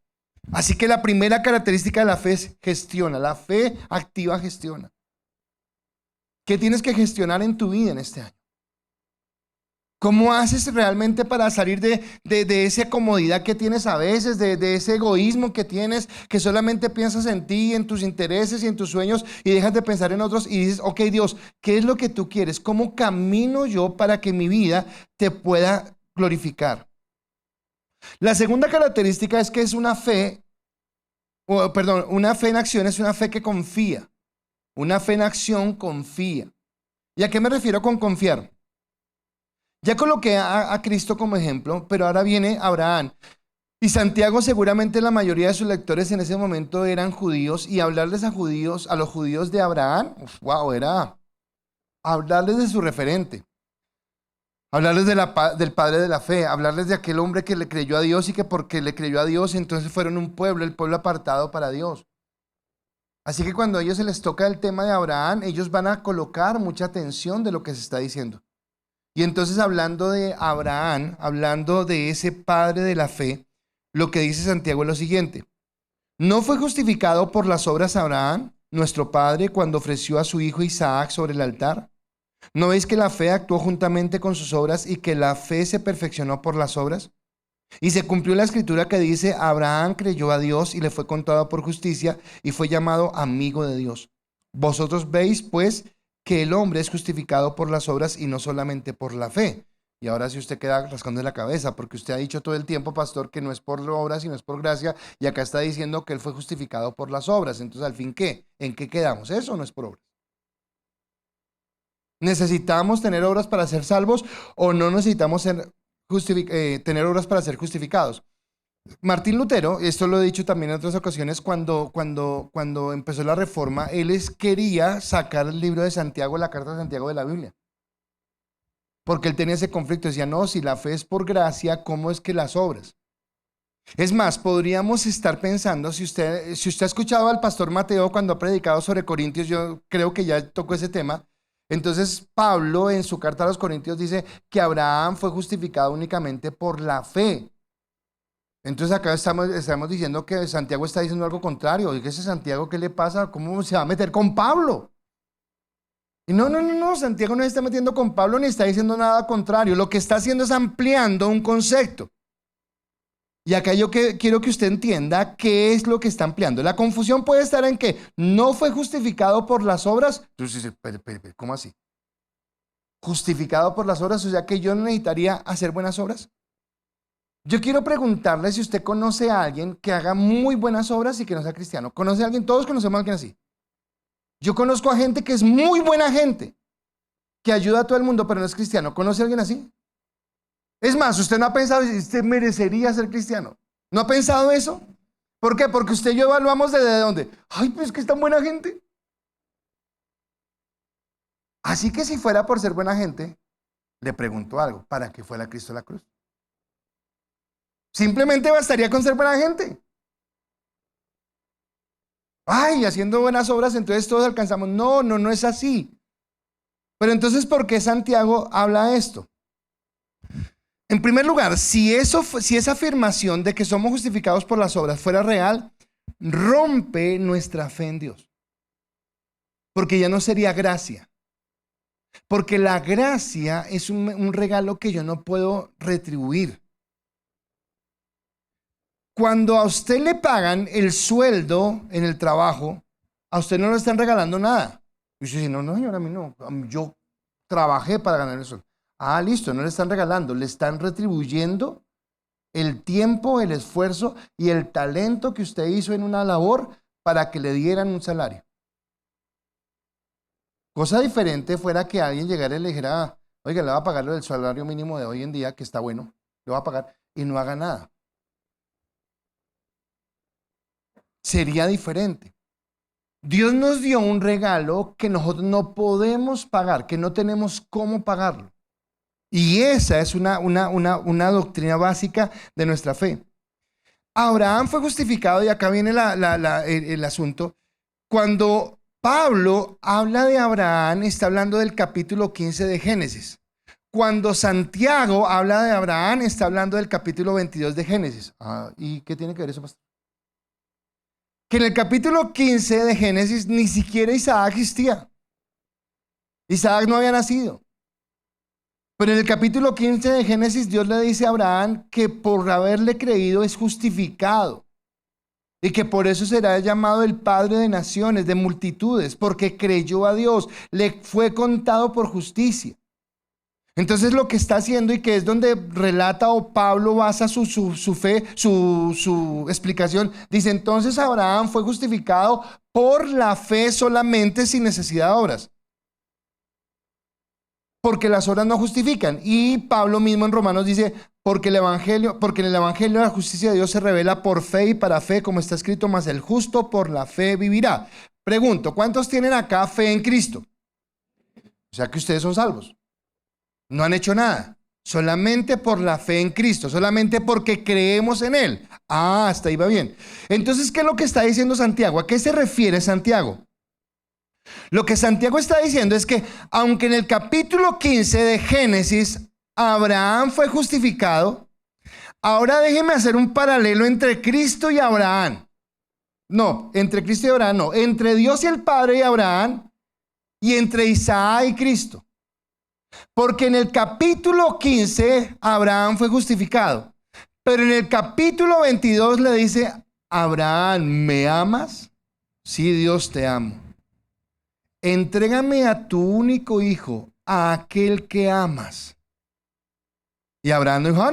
S1: Así que la primera característica de la fe es gestiona. La fe activa gestiona. ¿Qué tienes que gestionar en tu vida en este año? ¿Cómo haces realmente para salir de esa comodidad que tienes a veces, de ese egoísmo que tienes, que solamente piensas en ti, en tus intereses y en tus sueños y dejas de pensar en otros y dices, ok Dios, ¿qué es lo que tú quieres? ¿Cómo camino yo para que mi vida te pueda glorificar? La segunda característica es que es una fe, una fe en acción es una fe que confía. Una fe en acción confía. ¿Y a qué me refiero con confiar? Ya coloqué a Cristo como ejemplo, pero ahora viene Abraham. Y Santiago, seguramente la mayoría de sus lectores en ese momento eran judíos, y hablarles a los judíos de Abraham, wow, era hablarles de su referente, hablarles del padre de la fe, hablarles de aquel hombre que le creyó a Dios y que porque le creyó a Dios, entonces fueron un pueblo, el pueblo apartado para Dios. Así que cuando a ellos se les toca el tema de Abraham, ellos van a colocar mucha atención de lo que se está diciendo. Y entonces hablando de Abraham, hablando de ese padre de la fe, lo que dice Santiago es lo siguiente. ¿No fue justificado por las obras Abraham, nuestro padre, cuando ofreció a su hijo Isaac sobre el altar? ¿No veis que la fe actuó juntamente con sus obras y que la fe se perfeccionó por las obras? Y se cumplió la escritura que dice, Abraham creyó a Dios y le fue contado por justicia y fue llamado amigo de Dios. Vosotros veis, pues, que el hombre es justificado por las obras y no solamente por la fe. Y ahora si usted queda rascando la cabeza, porque usted ha dicho todo el tiempo, pastor, que no es por obras, sino es por gracia, y acá está diciendo que él fue justificado por las obras. Entonces, ¿al fin qué? ¿En qué quedamos? ¿Eso no es por obras? ¿Necesitamos tener obras para ser salvos o no necesitamos tener obras para ser justificados? Martín Lutero, esto lo he dicho también en otras ocasiones, cuando empezó la reforma, quería sacar el libro de Santiago, la carta de Santiago de la Biblia. Porque él tenía ese conflicto, decía, no, si la fe es por gracia, ¿cómo es que las obras? Es más, podríamos estar pensando, si usted ha escuchado al pastor Mateo cuando ha predicado sobre Corintios, yo creo que ya tocó ese tema. Entonces Pablo en su carta a los Corintios dice que Abraham fue justificado únicamente por la fe. Entonces acá estamos diciendo que Santiago está diciendo algo contrario. Oye, ese Santiago, ¿qué le pasa? ¿Cómo se va a meter con Pablo? Y no, Santiago no se está metiendo con Pablo ni está diciendo nada contrario. Lo que está haciendo es ampliando un concepto. Y acá quiero que usted entienda qué es lo que está ampliando. La confusión puede estar en que no fue justificado por las obras. Entonces dice, ¿cómo así? ¿Justificado por las obras? O sea que yo no necesitaría hacer buenas obras. Yo quiero preguntarle si usted conoce a alguien que haga muy buenas obras y que no sea cristiano. ¿Conoce a alguien? Todos conocemos a alguien así. Yo conozco a gente que es muy buena gente, que ayuda a todo el mundo, pero no es cristiano. ¿Conoce a alguien así? Es más, usted no ha pensado si usted merecería ser cristiano. ¿No ha pensado eso? ¿Por qué? Porque usted y yo evaluamos desde dónde. Ay, pues que es tan buena gente. Así que si fuera por ser buena gente, le pregunto algo. ¿Para qué fue la Cristo a la cruz? Simplemente bastaría con ser buena gente. Ay, haciendo buenas obras, entonces todos alcanzamos. No, no es así. Pero entonces, ¿por qué Santiago habla esto? En primer lugar, si esa afirmación de que somos justificados por las obras fuera real, rompe nuestra fe en Dios. Porque ya no sería gracia. Porque la gracia es un regalo que yo no puedo retribuir. Cuando a usted le pagan el sueldo en el trabajo, a usted no le están regalando nada. Y usted dice, no, señor, a mí no. Yo trabajé para ganar el sueldo. Ah, listo, no le están regalando, le están retribuyendo el tiempo, el esfuerzo y el talento que usted hizo en una labor para que le dieran un salario. Cosa diferente fuera que alguien llegara y le dijera, oiga, le va a pagar el salario mínimo de hoy en día, que está bueno, le va a pagar, y no haga nada. Sería diferente. Dios nos dio un regalo que nosotros no podemos pagar, que no tenemos cómo pagarlo. Y esa es una doctrina básica de nuestra fe. Abraham fue justificado, y acá viene el asunto. Cuando Pablo habla de Abraham, está hablando del capítulo 15 de Génesis. Cuando Santiago habla de Abraham, está hablando del capítulo 22 de Génesis. ¿Y qué tiene que ver eso, pastor? Que en el capítulo 15 de Génesis ni siquiera Isaac existía. Isaac no había nacido. Pero en el capítulo 15 de Génesis, Dios le dice a Abraham que por haberle creído es justificado. Y que por eso será llamado el Padre de naciones, de multitudes, porque creyó a Dios, le fue contado por justicia. Entonces lo que está haciendo, y que es donde relata o Pablo basa su fe, su explicación, dice, entonces Abraham fue justificado por la fe solamente, sin necesidad de obras. Porque las obras no justifican. Y Pablo mismo en Romanos dice, porque en el evangelio la justicia de Dios se revela por fe y para fe, como está escrito, mas el justo por la fe vivirá. Pregunto, ¿cuántos tienen acá fe en Cristo? O sea que ustedes son salvos. No han hecho nada. Solamente por la fe en Cristo, solamente porque creemos en Él. Hasta ahí va bien. Entonces, ¿qué es lo que está diciendo Santiago? ¿A qué se refiere Santiago? Lo que Santiago está diciendo es que aunque en el capítulo 15 de Génesis Abraham fue justificado, ahora déjeme hacer un paralelo entre Cristo y Abraham. No, entre Cristo y Abraham no, entre Dios y el Padre y Abraham, y entre Isaac y Cristo. Porque en el capítulo 15 Abraham fue justificado, pero en el capítulo 22 le dice, Abraham, ¿me amas? Sí, Dios, te amo. Entrégame a tu único hijo, a aquel que amas. Y Abraham dijo,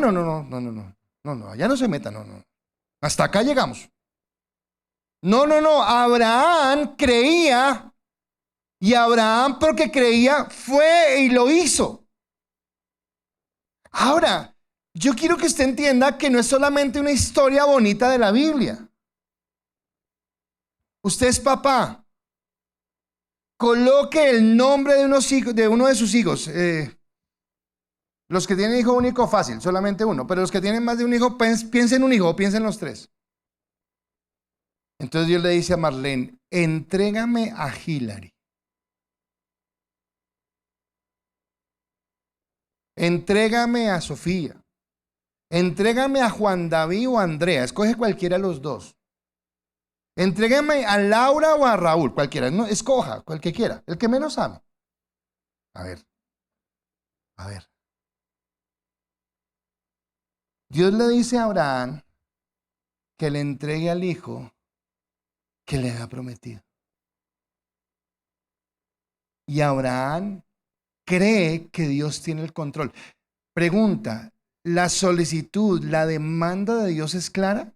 S1: no, allá no se meta, no. Hasta acá llegamos. No, Abraham creía, y Abraham porque creía fue y lo hizo. Ahora, yo quiero que usted entienda que no es solamente una historia bonita de la Biblia. Usted es papá. Coloque el nombre de uno de sus hijos. Los que tienen hijo único, fácil, solamente uno. Pero los que tienen más de un hijo, piensen en un hijo o piensen en los tres. Entonces Dios le dice a Marlene, entrégame a Hilary. Entrégame a Sofía. Entrégame a Juan David o a Andrea. Escoge cualquiera de los dos. Entrégame a Laura o a Raúl, cualquiera. No, escoja, cualquiera quiera. El que menos ame. A ver. Dios le dice a Abraham que le entregue al hijo que le había prometido. Y Abraham cree que Dios tiene el control. Pregunta, ¿la solicitud, la demanda de Dios es clara?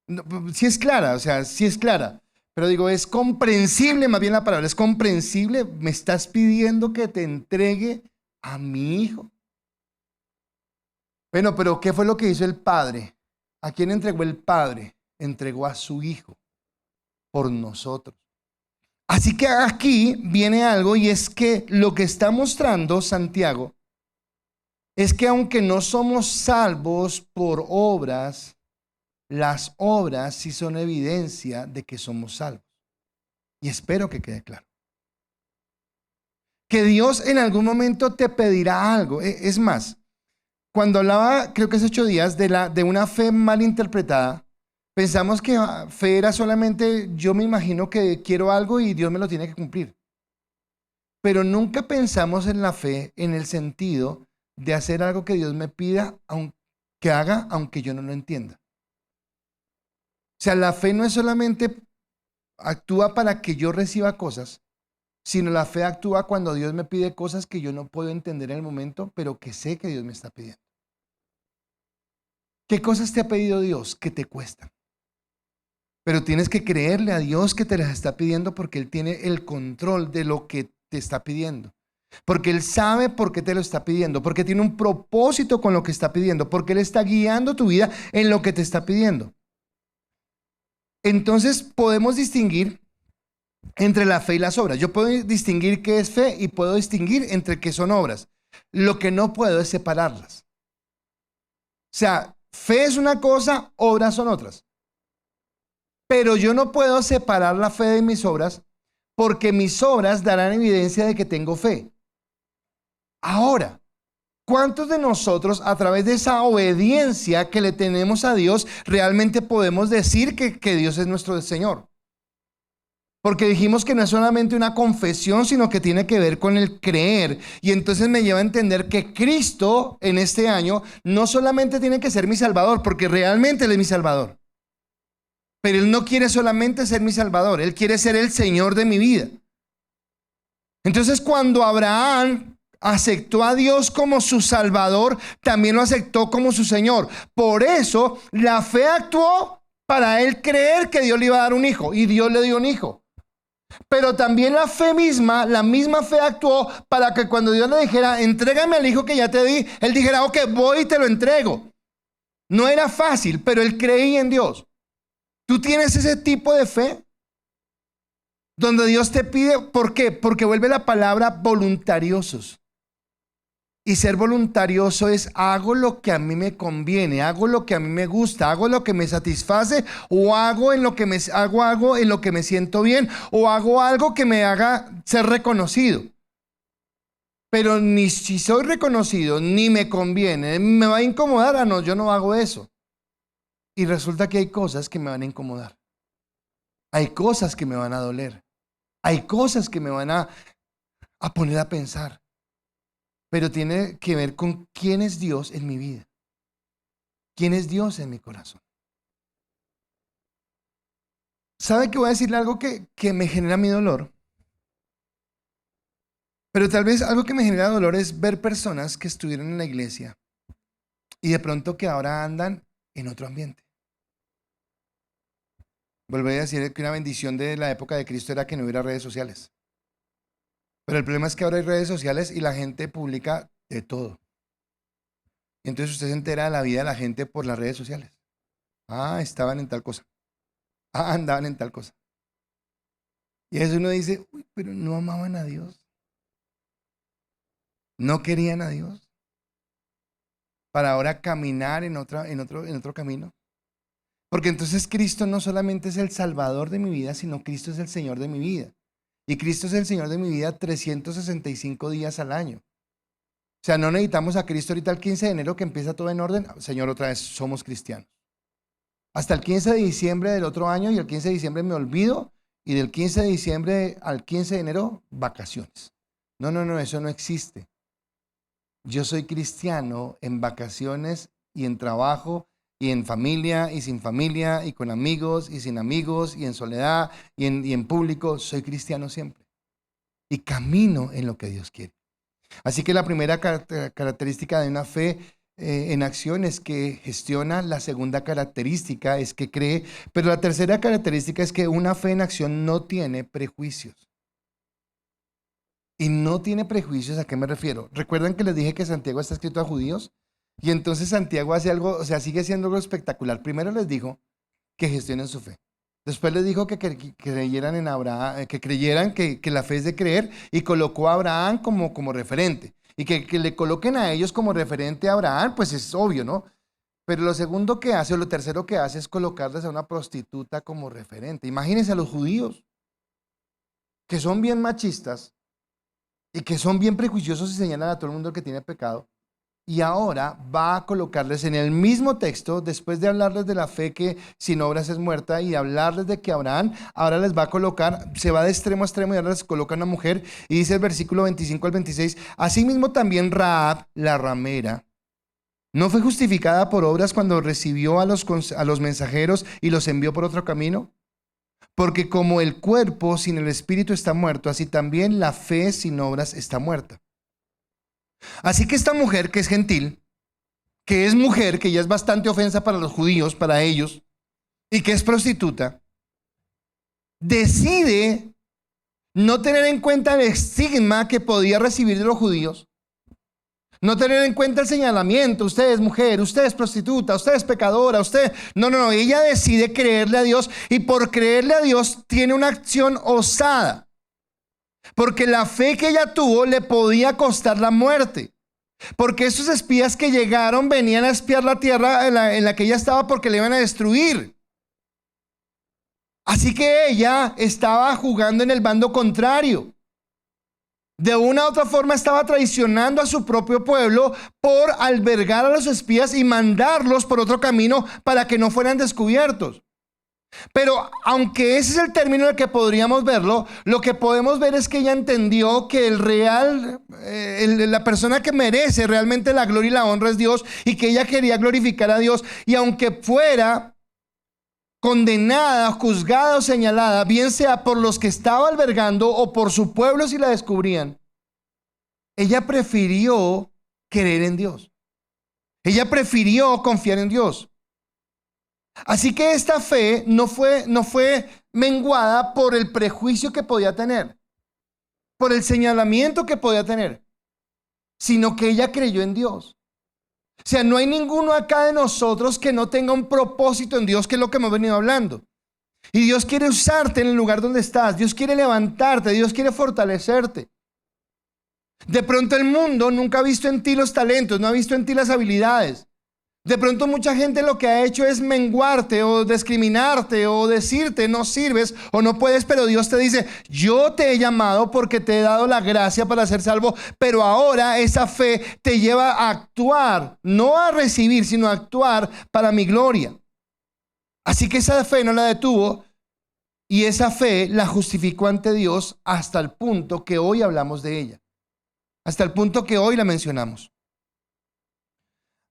S1: No, sí es clara, o sea, sí es clara. Pero digo, es comprensible, más bien la palabra, es comprensible. Me estás pidiendo que te entregue a mi hijo. Bueno, pero ¿qué fue lo que hizo el padre? ¿A quién entregó el padre? Entregó a su hijo por nosotros. Así que aquí viene algo y es que lo que está mostrando Santiago es que aunque no somos salvos por obras, las obras sí son evidencia de que somos salvos. Y espero que quede claro. Que Dios en algún momento te pedirá algo. Es más, cuando hablaba, creo que hace 8 días, de una fe mal interpretada, pensamos que fe era solamente, yo me imagino que quiero algo y Dios me lo tiene que cumplir. Pero nunca pensamos en la fe en el sentido de hacer algo que Dios me pida, que haga, aunque yo no lo entienda. O sea, la fe no es solamente actúa para que yo reciba cosas, sino la fe actúa cuando Dios me pide cosas que yo no puedo entender en el momento, pero que sé que Dios me está pidiendo. ¿Qué cosas te ha pedido Dios que te cuestan? Pero tienes que creerle a Dios que te las está pidiendo porque Él tiene el control de lo que te está pidiendo. Porque Él sabe por qué te lo está pidiendo, porque tiene un propósito con lo que está pidiendo, porque Él está guiando tu vida en lo que te está pidiendo. Entonces podemos distinguir entre la fe y las obras. Yo puedo distinguir qué es fe y puedo distinguir entre qué son obras. Lo que no puedo es separarlas. O sea, fe es una cosa, obras son otras. Pero yo no puedo separar la fe de mis obras porque mis obras darán evidencia de que tengo fe. Ahora, ¿cuántos de nosotros a través de esa obediencia que le tenemos a Dios realmente podemos decir que Dios es nuestro Señor? Porque dijimos que no es solamente una confesión, sino que tiene que ver con el creer. Y entonces me lleva a entender que Cristo en este año no solamente tiene que ser mi Salvador, porque realmente Él es mi Salvador. Pero Él no quiere solamente ser mi Salvador, Él quiere ser el Señor de mi vida. Entonces cuando Abraham aceptó a Dios como su Salvador, también lo aceptó como su Señor. Por eso la fe actuó para él creer que Dios le iba a dar un hijo, y Dios le dio un hijo. Pero también la fe misma, la misma fe actuó para que cuando Dios le dijera, entrégame al hijo que ya te di, él dijera, ok, voy y te lo entrego. No era fácil, pero él creía en Dios. ¿Tú tienes ese tipo de fe? Donde Dios te pide, ¿por qué? Porque vuelve la palabra voluntariosos. Y ser voluntarioso es hago lo que a mí me conviene, hago lo que a mí me gusta, hago lo que me satisface, o hago en lo que hago en lo que me siento bien, o hago algo que me haga ser reconocido. Pero ni si soy reconocido, ni me conviene, me va a incomodar. No, yo no hago eso. Y resulta que hay cosas que me van a incomodar. Hay cosas que me van a doler. Hay cosas que me van a poner a pensar. Pero tiene que ver con quién es Dios en mi vida. ¿Quién es Dios en mi corazón? ¿Sabe que voy a decirle algo que me genera mi dolor? Pero tal vez algo que me genera dolor es ver personas que estuvieron en la iglesia y de pronto que ahora andan en otro ambiente. Vuelvo a decir que una bendición de la época de Cristo era que no hubiera redes sociales. Pero el problema es que ahora hay redes sociales y la gente publica de todo. Y entonces usted se entera de la vida de la gente por las redes sociales. Ah, estaban en tal cosa. Ah, andaban en tal cosa. Y eso uno dice, uy, pero no amaban a Dios. No querían a Dios. Para ahora caminar en otro camino. Porque entonces Cristo no solamente es el Salvador de mi vida, sino Cristo es el Señor de mi vida. Y Cristo es el Señor de mi vida 365 días al año. O sea, no necesitamos a Cristo ahorita el 15 de enero que empieza todo en orden. Señor, otra vez somos cristianos. Hasta el 15 de diciembre del otro año, y el 15 de diciembre me olvido, y del 15 de diciembre al 15 de enero, vacaciones. No, eso no existe. Yo soy cristiano en vacaciones y en trabajo y en familia y sin familia, y con amigos y sin amigos, y en soledad y en público. Soy cristiano siempre y camino en lo que Dios quiere. Así que la primera característica de una fe en acción es que gestiona. La segunda característica es que cree. Pero la tercera característica es que una fe en acción no tiene prejuicios. Y no tiene prejuicios, ¿a qué me refiero? ¿Recuerdan que les dije que Santiago está escrito a judíos? Y entonces Santiago hace algo, o sea, sigue siendo algo espectacular. Primero les dijo que gestionen su fe. Después les dijo que creyeran en Abraham, que creyeran que la fe es de creer, y colocó a Abraham como referente. Y que le coloquen a ellos como referente a Abraham, pues es obvio, ¿no? Pero lo segundo que hace, o lo tercero que hace, es colocarles a una prostituta como referente. Imagínense a los judíos, que son bien machistas y que son bien prejuiciosos y señalan a todo el mundo que tiene pecado. Y ahora va a colocarles en el mismo texto, después de hablarles de la fe que sin obras es muerta y hablarles de que Abraham, ahora les va a colocar, se va de extremo a extremo y ahora les coloca una mujer. Y dice el versículo 25 al 26, asimismo también Rahab, la ramera, ¿no fue justificada por obras cuando recibió a los mensajeros y los envió por otro camino? Porque como el cuerpo sin el espíritu está muerto, así también la fe sin obras está muerta. Así que esta mujer que es gentil, que es mujer, que ya es bastante ofensa para los judíos, para ellos, y que es prostituta, decide no tener en cuenta el estigma que podía recibir de los judíos, no tener en cuenta el señalamiento, usted es mujer, usted es prostituta, usted es pecadora, usted... No, ella decide creerle a Dios, y por creerle a Dios tiene una acción osada, porque la fe que ella tuvo le podía costar la muerte. Porque esos espías que llegaron venían a espiar la tierra en la que ella estaba, porque le iban a destruir. Así que ella estaba jugando en el bando contrario. De una u otra forma estaba traicionando a su propio pueblo por albergar a los espías y mandarlos por otro camino para que no fueran descubiertos. Pero aunque ese es el término en el que podríamos verlo, lo que podemos ver es que ella entendió que la persona que merece realmente la gloria y la honra es Dios, y que ella quería glorificar a Dios. Y aunque fuera condenada, juzgada o señalada, bien sea por los que estaba albergando o por su pueblo si la descubrían, ella prefirió creer en Dios. Ella prefirió confiar en Dios. Así que esta fe no fue menguada por el prejuicio que podía tener, por el señalamiento que podía tener, sino que ella creyó en Dios. O sea, no hay ninguno acá de nosotros que no tenga un propósito en Dios, que es lo que hemos venido hablando. Y Dios quiere usarte en el lugar donde estás. Dios quiere levantarte, Dios quiere fortalecerte. De pronto el mundo nunca ha visto en ti los talentos, no ha visto en ti las habilidades. De pronto mucha gente lo que ha hecho es menguarte o discriminarte o decirte no sirves o no puedes, pero Dios te dice, yo te he llamado porque te he dado la gracia para ser salvo, pero ahora esa fe te lleva a actuar, no a recibir, sino a actuar para mi gloria. Así que esa fe no la detuvo, y esa fe la justificó ante Dios hasta el punto que hoy hablamos de ella, hasta el punto que hoy la mencionamos.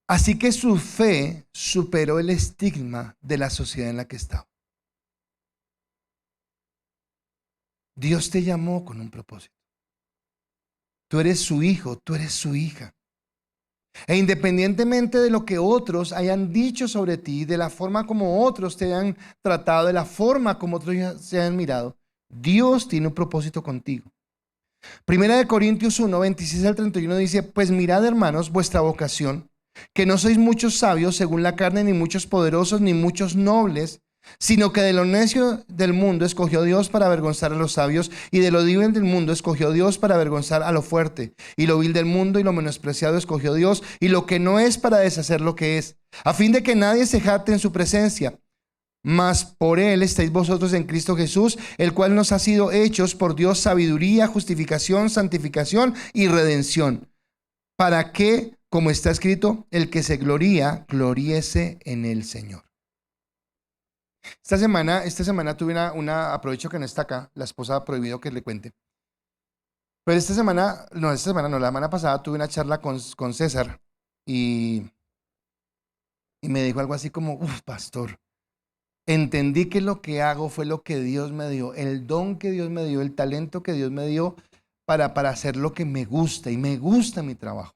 S1: Así que su fe superó el estigma de la sociedad en la que estaba. Dios te llamó con un propósito. Tú eres su hijo, tú eres su hija. E independientemente de lo que otros hayan dicho sobre ti, de la forma como otros te hayan tratado, de la forma como otros se hayan mirado, Dios tiene un propósito contigo. Primera de Corintios 1, 26 al 31 dice, pues mirad, hermanos, vuestra vocación, que no sois muchos sabios según la carne, ni muchos poderosos, ni muchos nobles, sino que de lo necio del mundo escogió Dios para avergonzar a los sabios, y de lo débil del mundo escogió Dios para avergonzar a lo fuerte, y lo vil del mundo y lo menospreciado escogió Dios, y lo que no es para deshacer lo que es, a fin de que nadie se jacte en su presencia. Mas por él estáis vosotros en Cristo Jesús, el cual nos ha sido hechos por Dios sabiduría, justificación, santificación y redención, para que, como está escrito, el que se gloría, gloríese en el Señor. Esta semana tuve aprovecho que no está acá, la esposa ha prohibido que le cuente. Pero la semana pasada tuve una charla con César, y Y me dijo algo así como, pastor, entendí que lo que hago fue lo que Dios me dio, el don que Dios me dio, el talento que Dios me dio para hacer lo que me gusta, y me gusta mi trabajo.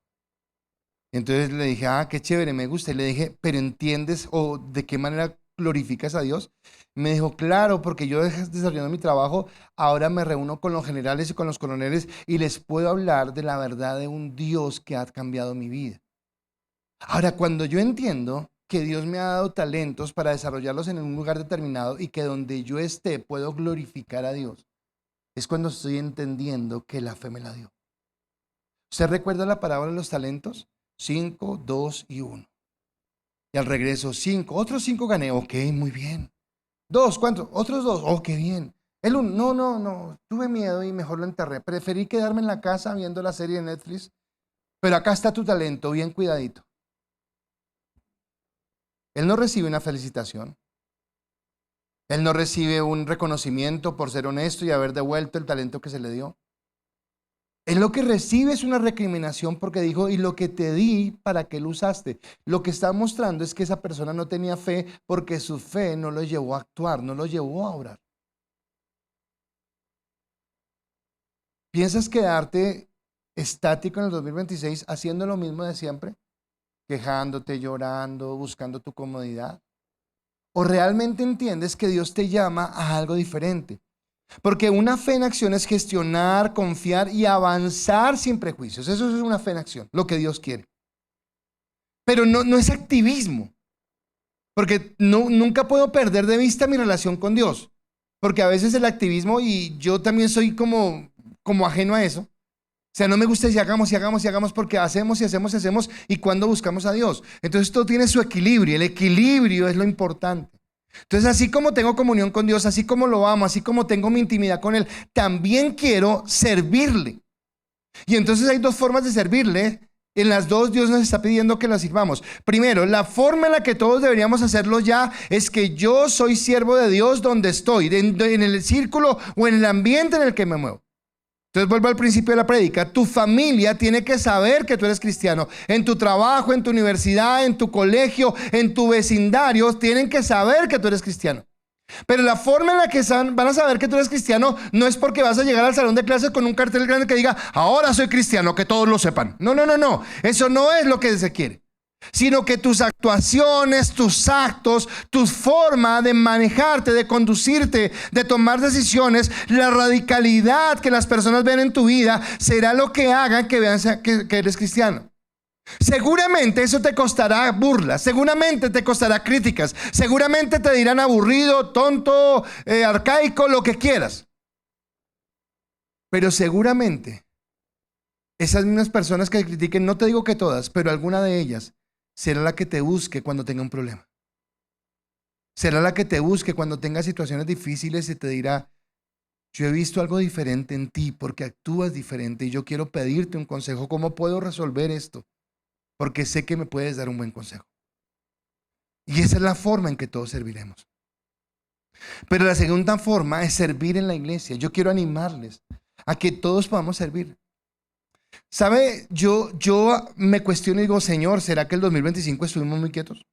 S1: Entonces le dije, qué chévere, me gusta. Y le dije, pero ¿entiendes o de qué manera glorificas a Dios? Me dijo, claro, porque yo desarrollando mi trabajo, ahora me reúno con los generales y con los coroneles y les puedo hablar de la verdad de un Dios que ha cambiado mi vida. Ahora, cuando yo entiendo que Dios me ha dado talentos para desarrollarlos en un lugar determinado y que donde yo esté puedo glorificar a Dios, es cuando estoy entendiendo que la fe me la dio. ¿Usted recuerda la parábola de los talentos? 5, 2 y 1. Y al regreso, 5. Otros 5 gané. Ok, muy bien. 2, ¿cuántos? Otros 2. Oh, qué bien. El 1, no. Tuve miedo y mejor lo enterré. Preferí quedarme en la casa viendo la serie de Netflix. Pero acá está tu talento, bien cuidadito. Él no recibe una felicitación. Él no recibe un reconocimiento por ser honesto y haber devuelto el talento que se le dio. Él lo que recibe es una recriminación porque dijo, y lo que te di, ¿para qué lo usaste? Lo que está mostrando es que esa persona no tenía fe porque su fe no lo llevó a actuar, no lo llevó a orar. ¿Piensas quedarte estático en el 2026 haciendo lo mismo de siempre? Quejándote, llorando, buscando tu comodidad. ¿O realmente entiendes que Dios te llama a algo diferente? Porque una fe en acción es gestionar, confiar y avanzar sin prejuicios. Eso es una fe en acción, lo que Dios quiere. Pero no es activismo, porque nunca puedo perder de vista mi relación con Dios. Porque a veces el activismo, y yo también soy como ajeno a eso. O sea, no me gusta si hagamos porque hacemos y hacemos y hacemos, y cuando buscamos a Dios. Entonces todo tiene su equilibrio. El equilibrio es lo importante. Entonces, así como tengo comunión con Dios, así como lo amo, así como tengo mi intimidad con Él, también quiero servirle. Y entonces hay dos formas de servirle. En las dos Dios nos está pidiendo que la sirvamos. Primero, la forma en la que todos deberíamos hacerlo ya es que yo soy siervo de Dios donde estoy, en el círculo o en el ambiente en el que me muevo. Entonces vuelvo al principio de la prédica. Tu familia tiene que saber que tú eres cristiano. En tu trabajo, en tu universidad, en tu colegio, en tu vecindario, tienen que saber que tú eres cristiano. Pero la forma en la que van a saber que tú eres cristiano no es porque vas a llegar al salón de clases con un cartel grande que diga, ahora soy cristiano, que todos lo sepan. No. Eso no es lo que se quiere. Sino que tus actuaciones, tus actos, tu forma de manejarte, de conducirte, de tomar decisiones, la radicalidad que las personas ven en tu vida será lo que hagan que vean que eres cristiano. Seguramente eso te costará burlas, seguramente te costará críticas, seguramente te dirán aburrido, tonto, arcaico, lo que quieras. Pero seguramente esas mismas personas que critiquen, no te digo que todas, pero alguna de ellas será la que te busque cuando tenga un problema. Será la que te busque cuando tenga situaciones difíciles y te dirá, yo he visto algo diferente en ti porque actúas diferente y yo quiero pedirte un consejo. ¿Cómo puedo resolver esto? Porque sé que me puedes dar un buen consejo. Y esa es la forma en que todos serviremos. Pero la segunda forma es servir en la iglesia. Yo quiero animarles a que todos podamos servir. ¿Sabe? Yo me cuestiono y digo, Señor, ¿será que el 2025 estuvimos muy quietos?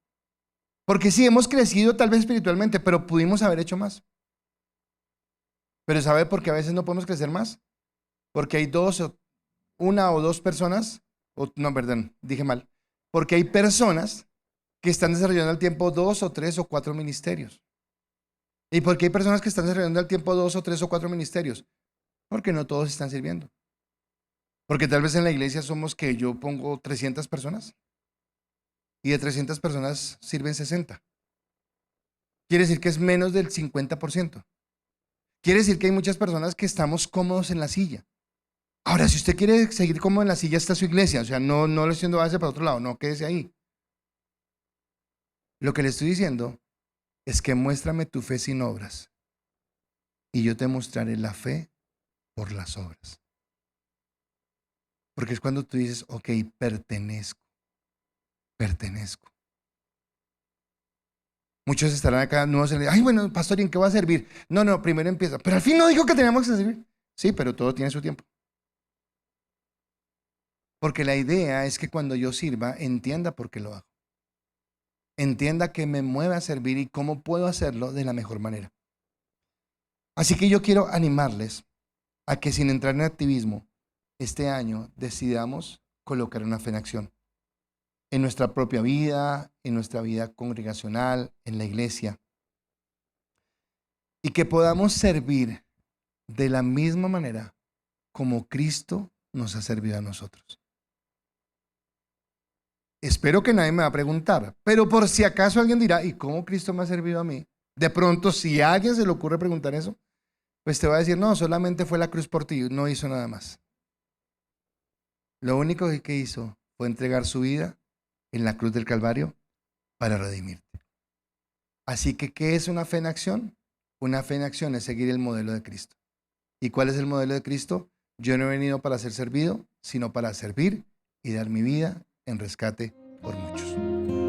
S1: Porque sí, hemos crecido tal vez espiritualmente, pero pudimos haber hecho más. Pero ¿sabe por qué a veces no podemos crecer más? Porque hay una o dos personas, no, perdón, dije mal. Porque hay personas que están desarrollando al tiempo 2 o 3 o 4 ministerios. ¿Y por qué hay personas que están desarrollando al tiempo 2 o 3 o 4 ministerios? Porque no todos están sirviendo. Porque tal vez en la iglesia somos que yo pongo 300 personas y de 300 personas sirven 60. Quiere decir que es menos del 50%. Quiere decir que hay muchas personas que estamos cómodos en la silla. Ahora, si usted quiere seguir cómodo en la silla, está su iglesia. O sea, no le estoy diciendo váyase para otro lado, no, quédese ahí. Lo que le estoy diciendo es que muéstrame tu fe sin obras y yo te mostraré la fe por las obras. Porque es cuando tú dices, ok, pertenezco. Muchos estarán acá nuevos en el, ay, bueno, pastor, ¿y en qué va a servir? No, primero empieza. Pero al fin no dijo que teníamos que servir. Sí, pero todo tiene su tiempo. Porque la idea es que cuando yo sirva, entienda por qué lo hago. entienda qué me mueve a servir y cómo puedo hacerlo de la mejor manera. Así que yo quiero animarles a que sin entrar en activismo, este año decidamos colocar una fe en acción en nuestra propia vida, en nuestra vida congregacional, en la iglesia, y que podamos servir de la misma manera como Cristo nos ha servido a nosotros. Espero que nadie me va a preguntar, pero por si acaso alguien dirá, ¿y cómo Cristo me ha servido a mí? De pronto, si a alguien se le ocurre preguntar eso, pues te va a decir, no, solamente fue la cruz por ti, no hizo nada más. Lo único que hizo fue entregar su vida en la cruz del Calvario para redimirte. Así que, ¿qué es una fe en acción? Una fe en acción es seguir el modelo de Cristo. ¿Y cuál es el modelo de Cristo? Yo no he venido para ser servido, sino para servir y dar mi vida en rescate por muchos.